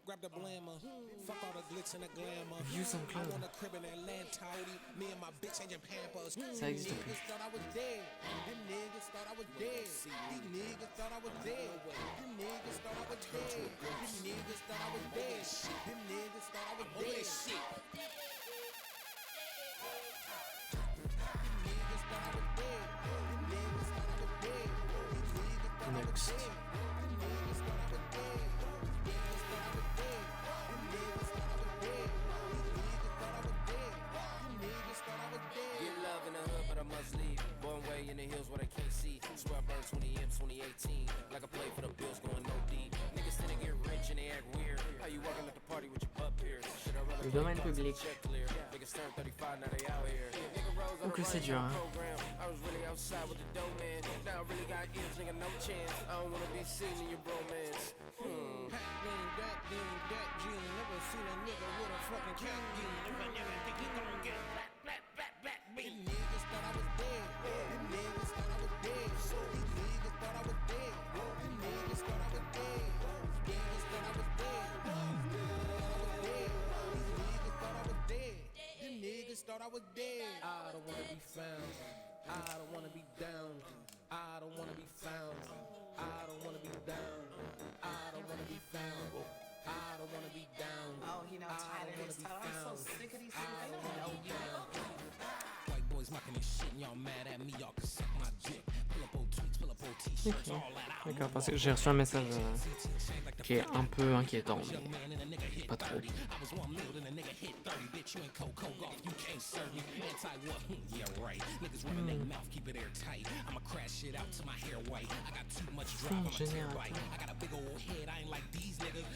grab the blammer. Fuck all the glitz and the glamour. View some I cloud. want a crib in Atlanta. Me and my bitch changing Pampers. Ça existe plus. Thought I was dead. Them niggas thought I was dead. These niggas thought I was dead. Them niggas thought I was dead. Them niggas thought I was dead. Them niggas thought I was dead. Next. Get love in the hood, but I must leave. Born way in the hills where they can't see. Swear I burned 20 M's 2018. Like I play for the Bills going no deep. Niggas tend to get rich and they act weird. How you walking at the party with your pup here? Should I run Le domaine public. check clear? Niggas turn 35, now they out here. Nigga rose on Oh que c'est dur hein. program. I was really outside with the dough man. Now I really got ears, nigga, no chance. I don't wanna be seen in your bromance. Never seen a nigga with a fucking cat game. If a nigga think he gon' get black, me. Niggas thought I was dead. Them niggas thought I was dead. These niggas thought I was dead. Them niggas thought I was dead. Niggas thought I was dead. These niggas thought I was dead. Them niggas thought I was dead. I don't wanna be found. I don't wanna be down. I don't wanna be found. I don't wanna be down. I don't wanna be found. I don't wanna be down. Oh, he not tired of his title. I'm so sick of these things. No, you White boys mocking this shit and y'all mad at me, y'all can suck my dick. Pull up old tweets, pull up old t-shirts, all that out. D'accord, parce que j'ai reçu un message qui est un peu inquiétant, mais pas trop. I was 1 mil and a nigga hit 30, bitch, you ain't Coco golf, you can't serve me. Anti what? Yeah, right. Niggas running their mouth, keep it airtight. I'ma crash it out to my hair white. I got too much drive, I'm a terabyte. I got a big old head, I ain't like these niggas.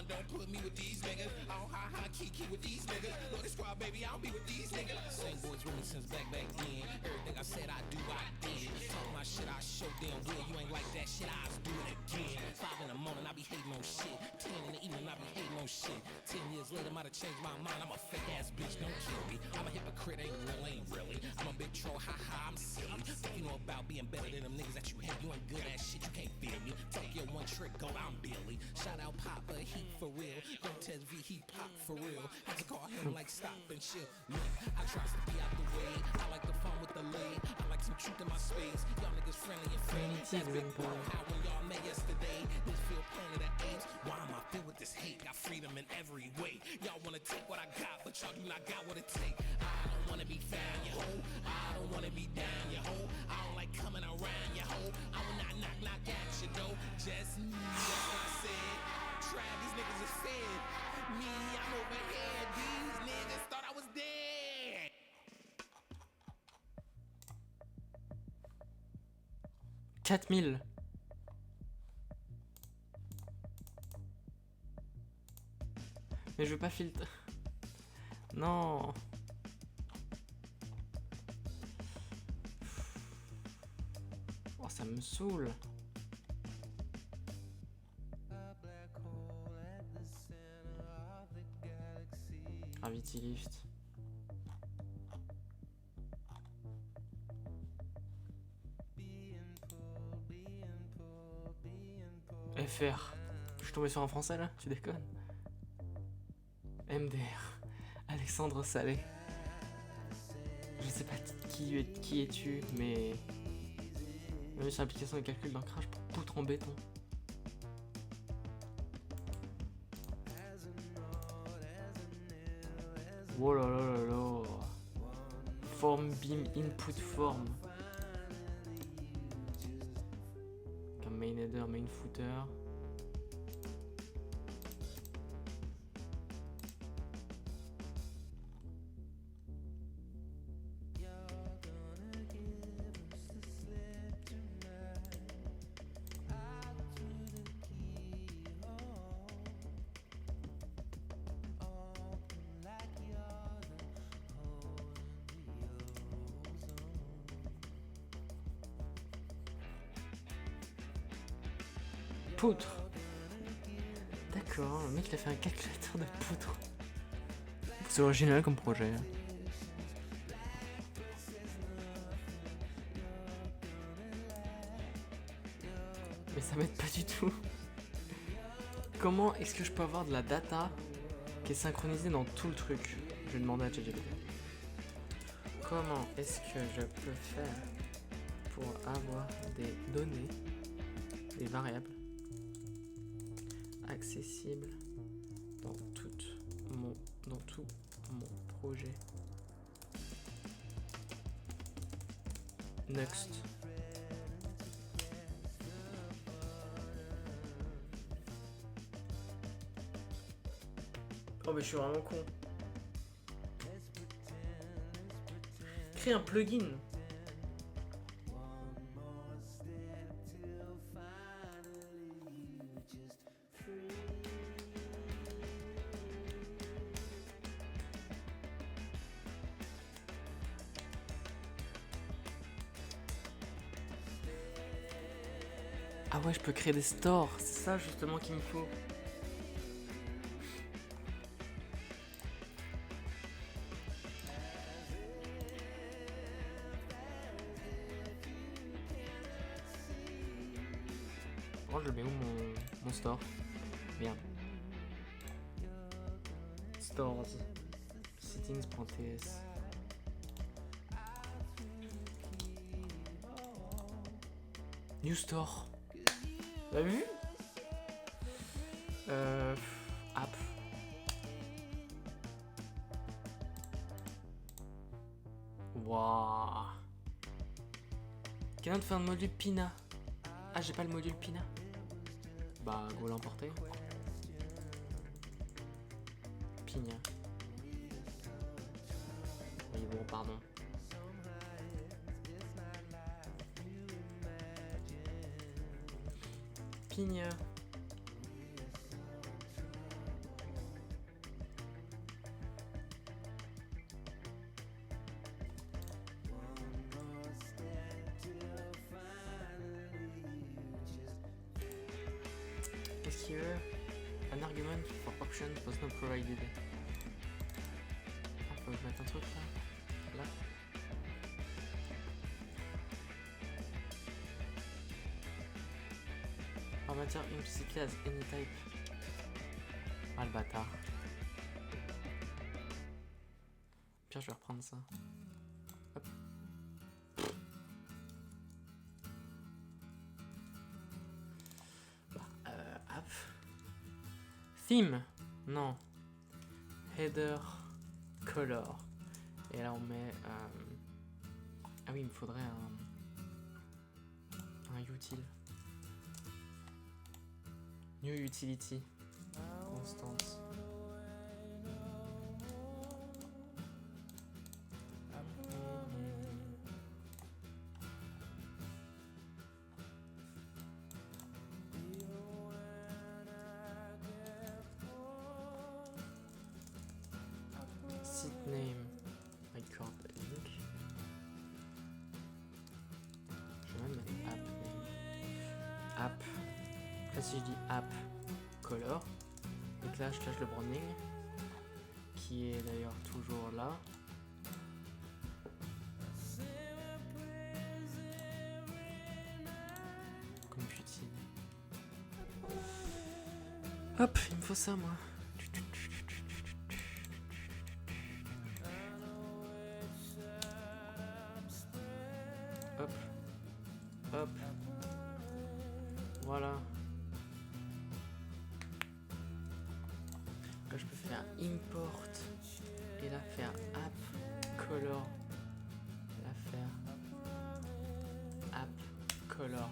Don't put me with these niggas. I don't high key with these niggas. Lord, this squad, baby, I don't be with these niggas. Same boys with me since back then. Everything I said I do, I did. Talk my shit, I show them will. You ain't like that shit, I just do it again. 5 in the morning, I be hating on shit. 10 in the evening, I be hating on shit. 10 years later, might have changed my mind. I'm a fake ass bitch, don't kill me. I'm a hypocrite, ain't real, ain't really. I'm a big troll, haha, I'm silly. Think you know about being better than them niggas that you hate. You ain't good at shit, you can't feel me. Talk your one trick, go, I'm Billy. Shout out Papa, he for real. Don't test V, he pop for real. Had to call him like stop and chill. Look, I try to be out the way. I like the fun with the lead. I like some truth in my space. Y'all niggas friendly and friendly. That's big bro. How when y'all met yesterday, this feel planet of apes. Why am I filled with this hate? Got freedom in every way. Y'all wanna take what I got, but y'all do not got what it take. I don't wanna be found, you hoe. I don't wanna be down, you hoe. I don't like coming around, you hoe. I will not knock at your door. Just me, that's what I said. Try these niggas 4000. Mais je veux pas filtrer. Non. Oh, ça me saoule. Gravity Lift. FR. Je suis tombé sur un français là, tu déconnes. MDR. Alexandre Salé. Je sais pas qui es-tu, mais. Même sur l'application de calcul d'ancrage pour poutre en béton. Oh là là là là. Form beam input form. Comme main header, main footer. Poutre. D'accord, le mec il a fait un calculateur de poutre. C'est original comme projet. Mais ça m'aide pas du tout. Comment est-ce que je peux avoir de la data qui est synchronisée dans tout le truc? Je vais demander à ChatGPT. Comment est-ce que je peux faire pour avoir des données, des variables accessibles dans tout mon projet? Next. Oh mais je suis vraiment con. Créer un plugin. Ah ouais, je peux créer des stores, c'est ça justement qu'il me faut. Oh, je le mets où mon store? Merde. Stores. Settings.ts. New store. T'as vu? App. Waouh. Quelqu'un de faire un module Pina. Ah, j'ai pas le module Pina. Bah, go l'emporter. Pina. Oui, bon, pardon. Pina. Qu'est-ce qu'il veut? An argument for options was not provided. Ah, faut que je mette un truc là. Là. Formateur implicitly as any type. Ah le bâtard. Pire, je vais reprendre ça. Hop. App. Theme. Non. Header. Color. Et là on met... Ah oui, il me faudrait un util. New utility. Constance. Là, si je dis app color, donc là, je cache le branding, qui est d'ailleurs toujours là. Comme Putine. Hop, il me faut ça, moi. Hop. Hop. Voilà. Là, je peux faire import. Et là, faire app color. Et là, faire app color.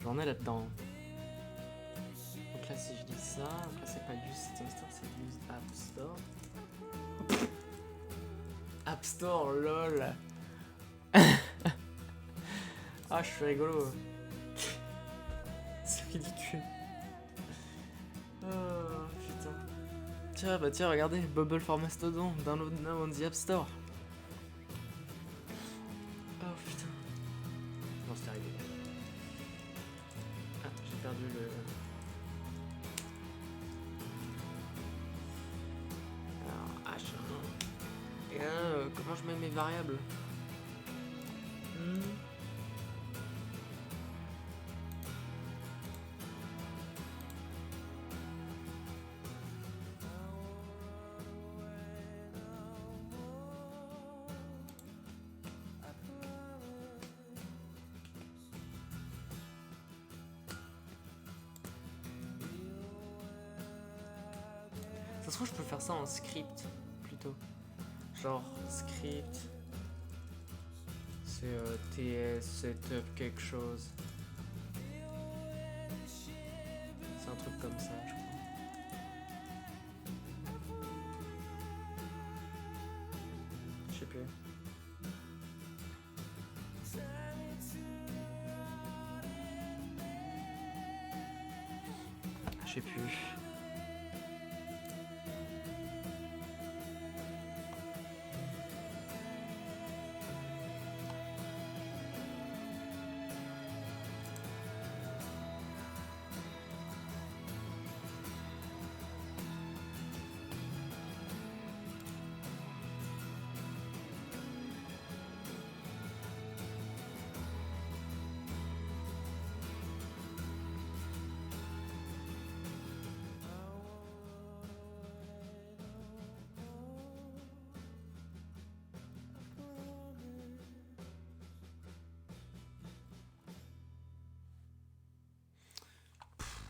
J'en ai là-dedans. Donc là, si je dis ça, donc là, c'est pas use system store, c'est use app store. App store, lol. Ah, je suis rigolo. C'est ridicule. Oh putain. Tiens, bah tiens, regardez, Bubble for Mastodon, download now on the App Store. Oh putain. Non, c'était arrivé. Ah, j'ai perdu le. Alors, H1. Et là, comment je mets mes variables? Ça se trouve, je peux faire ça en script plutôt. Genre script. C'est TS setup quelque chose. C'est un truc comme ça, je crois. Je sais plus. Je sais plus.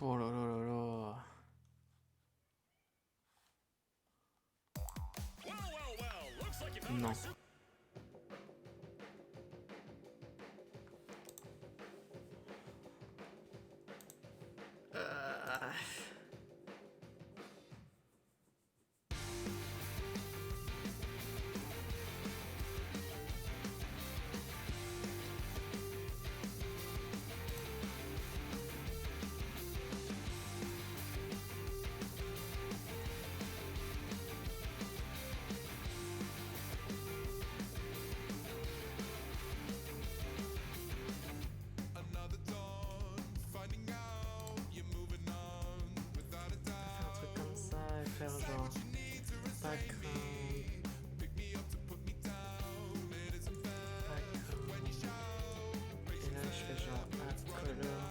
Oh là là là là. Non. Faire genre background, et là je fais genre app color.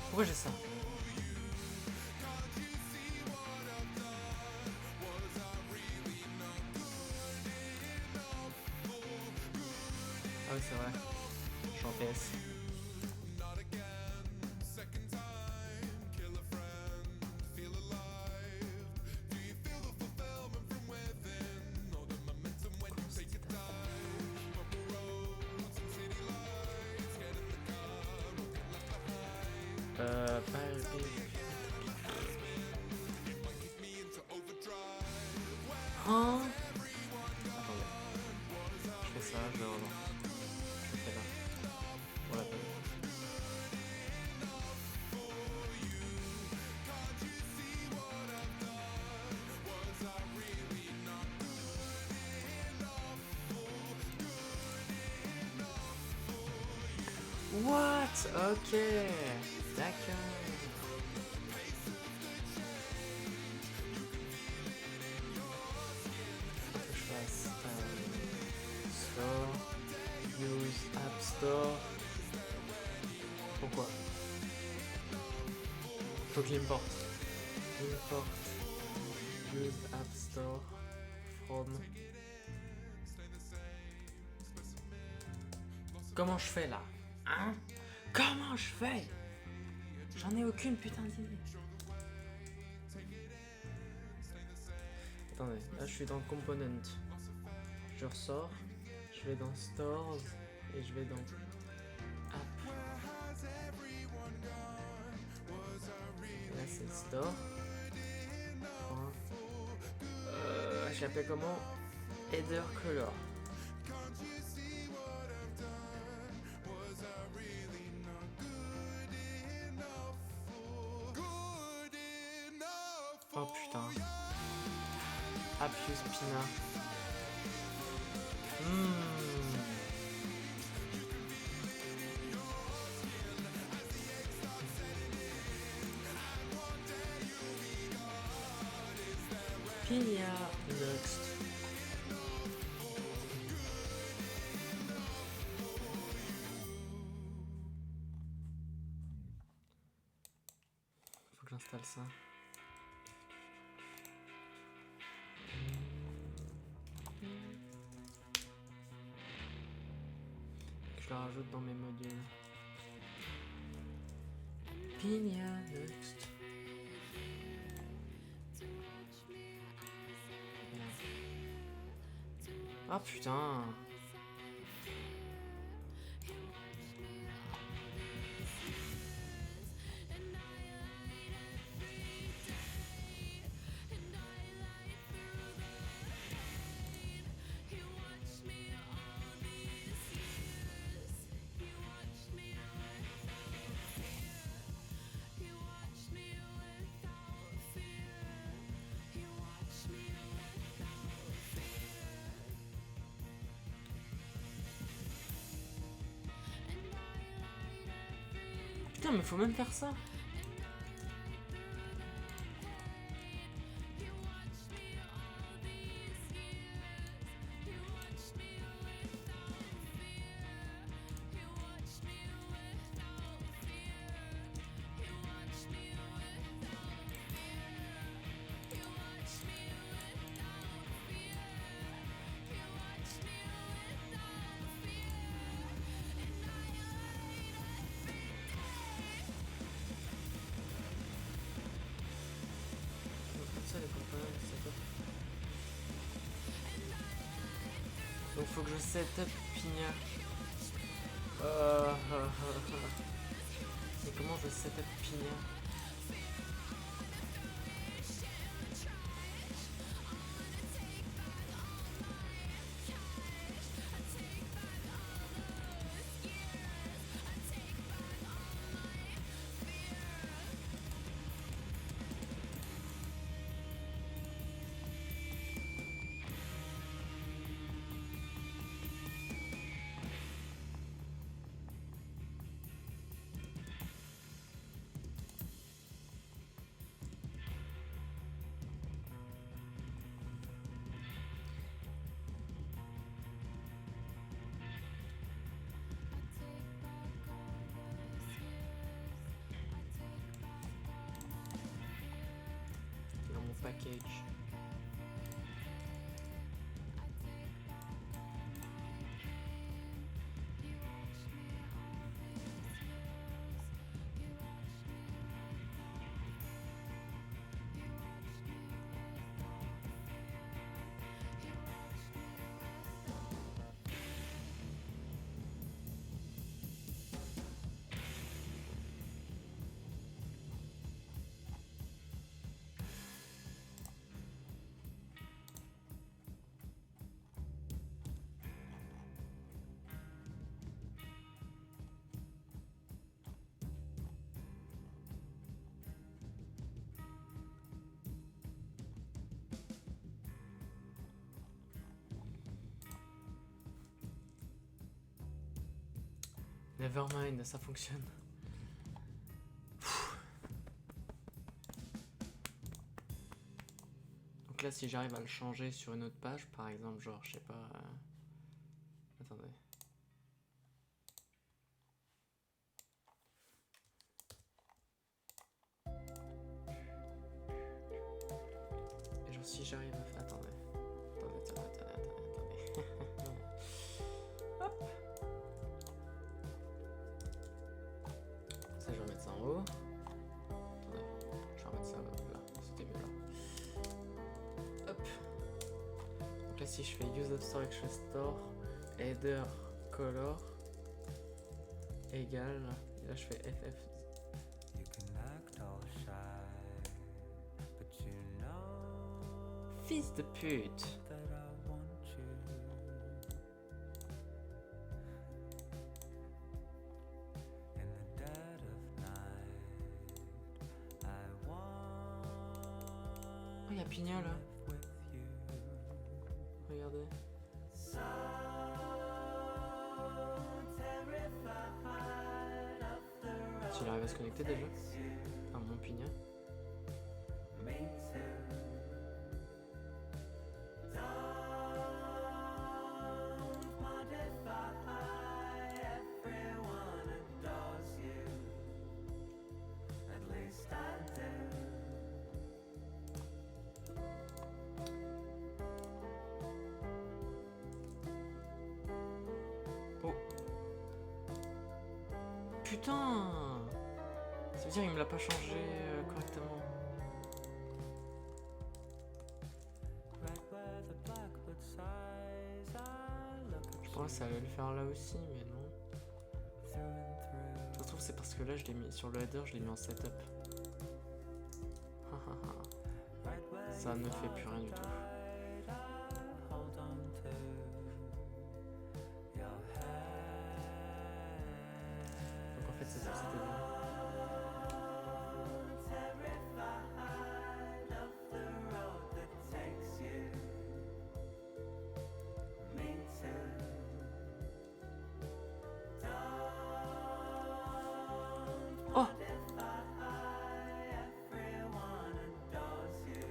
Pourquoi j'ai ça? Ah oui, c'est vrai. Je suis en PS. Pas hein? Attendez. Je fais ça, je relance. Je fais là. Pour la peine. What? Ok. D'accord. Faut que je fasse Store, Use App Store. Pourquoi? Faut que j'importe. Import Use App Store from. Comment je fais là? Hein? Comment je fais? J'en ai aucune putain d'idée. Attendez, là je suis dans Component. Je ressors, je vais dans Stores et je vais dans App. Et là c'est Store. Je l'appelle comment? Header Color. Oh putain. Appius Pina. Pina next. Faut que j'installe ça. Je le rajoute dans mes modules. Pina next. Ah putain. Putain, mais faut même faire ça. Donc faut que je setup Pina. Mais comment je setup Pina? Dans mon package. Nevermind, ça fonctionne. Donc là, si j'arrive à le changer sur une autre page, par exemple, genre, je sais pas... Attendez. Et genre, si j'arrive à faire... Attendez. Hop. Ça, je vais remettre ça en haut. Attendez, je vais remettre ça là. C'était mieux là. Hop. Donc là, si je fais Use of Storage Restore, Header Color égale. Et là, je fais FF. You can act all shy, but you know Fils de pute. that I want you. In the dead of night, I want Oh, y'a Pigna là. with you. Regardez. So terrified of the road S'il arrive à se connecter déjà. À mon Pigna. me too. Don't modify, everyone adores you. At least I do. Oh. Putain. Ça veut dire qu'il me l'a pas changé correctement. Right where the blackbird sighs, I look Je at pensais que ça allait le faire là aussi, mais non. through and Ça se trouve, c'est parce que là, je l'ai mis sur le header, je l'ai mis en setup. through. Right where Ça ne fait plus rien du tout. died, I hold on to your hand. Donc en fait, c'est ça que c'était bien. Terrified of the road that takes you. Me too. Don't Oh. modify, everyone adores you.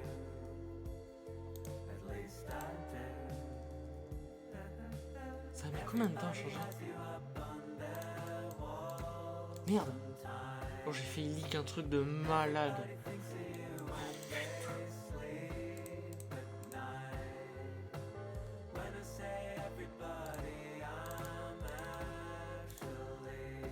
At least I do. Ça a mis combien de temps à changer? Merde! Oh, j'ai fait leak un truc de malade. When I say everybody, I'm actually referring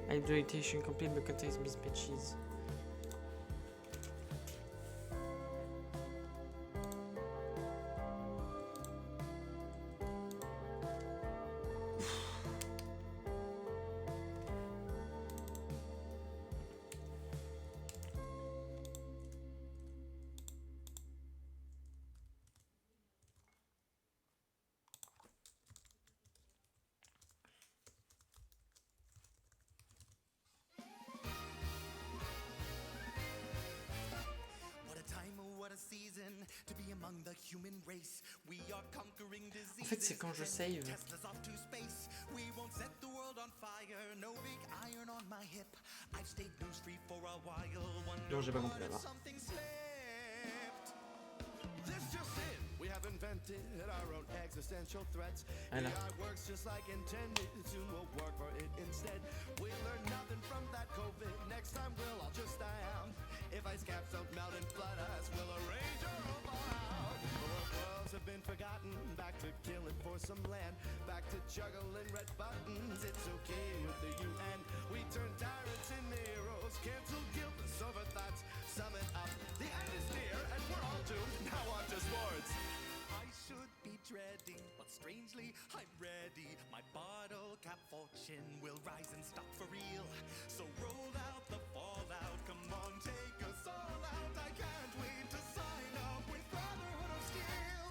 to Hydration complete but contains mismatches. What a time, what a season to be among the human race. We are conquering diseases. En fait, c'est quand je save. Tesla's off to space. We won't set the world on fire. No big iron on my hip. I've stayed news free for a while. Wonder Non, j'ai pas what compris if là-bas. something slipped. This just in, we have invented our own existential threats. Voilà. AI works just like intended, soon we'll work for it instead. We learned nothing from that COVID, next time we'll all just die out. If ice caps don't melt and flood us, we'll arrange our own fallout. Worlds have been forgotten, back to killing for some land, back to juggling red buttons, it's okay with the UN. We turn tyrants into heroes, cancel guilt and sober thoughts, sum it up, the end is near and we're all doomed, now on to sports. I should be dreading, but strangely I'm ready. My bottle cap fortune will rise and stop for real. So roll out the fallout, come on, take us all out. I can't wait to sign up with Brotherhood of Steel.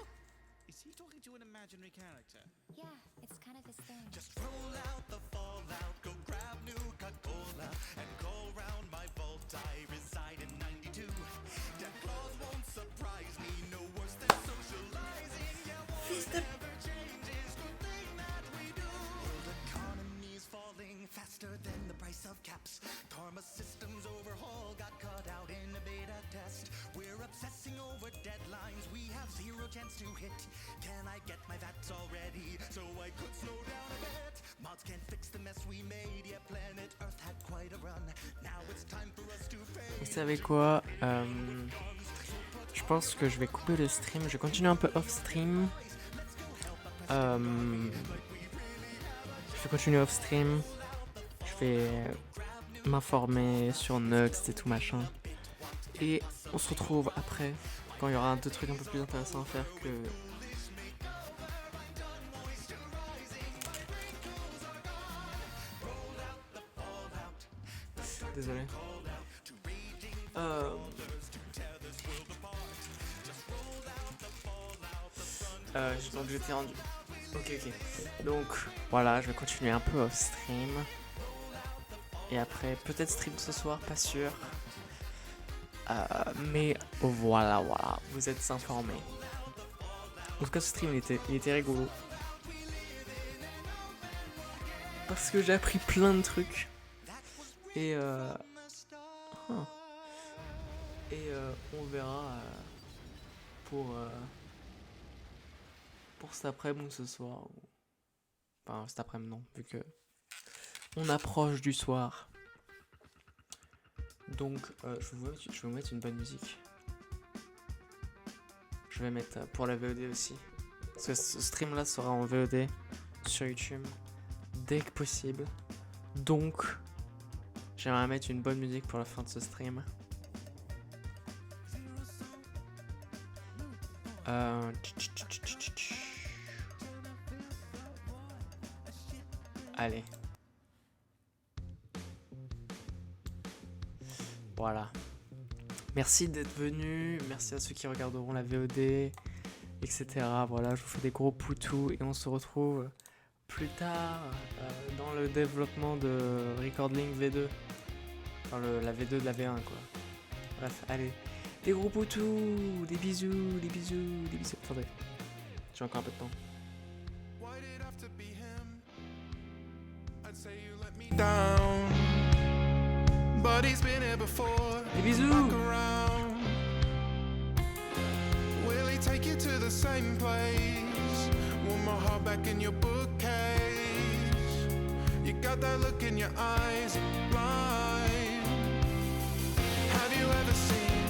Is he talking to an imaginary character? Yeah, it's kind of his thing. Just roll out the fallout, go grab Nuka-Cola and call round my faster than the price of caps. Karma systems overhaul got cut out in a beta test. We're obsessing over deadlines, we have zero chance to hit. Can I get my VATs already so I could slow down a bit? Mods can't fix the mess we made, yeah, planet Earth had quite a run. Now it's time for us to fade. Vous savez quoi, je pense que je vais couper le stream, je vais continuer un peu off stream. Je vais continuer off stream. Je vais m'informer sur Nuxt et tout machin. Et on se retrouve après, quand il y aura deux trucs un peu plus intéressants à faire que... Désolé. Donc j'étais rendu. Ok. Donc voilà, je vais continuer un peu off stream. Et après, peut-être stream ce soir, pas sûr. Mais voilà, vous êtes informés. En tout cas, ce stream il était rigolo. Parce que j'ai appris plein de trucs. Et on verra pour cet après-midi ou ce soir. Enfin, cet après-midi non, vu que on approche du soir. Donc, je vais vous mettre une bonne musique. Je vais mettre pour la VOD aussi. Parce que ce stream là sera en VOD sur YouTube dès que possible. Donc, j'aimerais mettre une bonne musique pour la fin de ce stream. Allez. Voilà. Merci d'être venus. Merci à ceux qui regarderont la VOD, etc. Voilà, je vous fais des gros poutous et on se retrouve plus tard dans le développement de Recordlink V2. Enfin, la V2 de la V1, quoi. Bref, allez. Des gros poutous, des bisous. Attendez, j'ai encore un peu de temps. Down, but he's been here before. Des bisous. Will he take you to the same place? Want my heart back in your bookcase? You got that look in your eyes, blind. Have you ever seen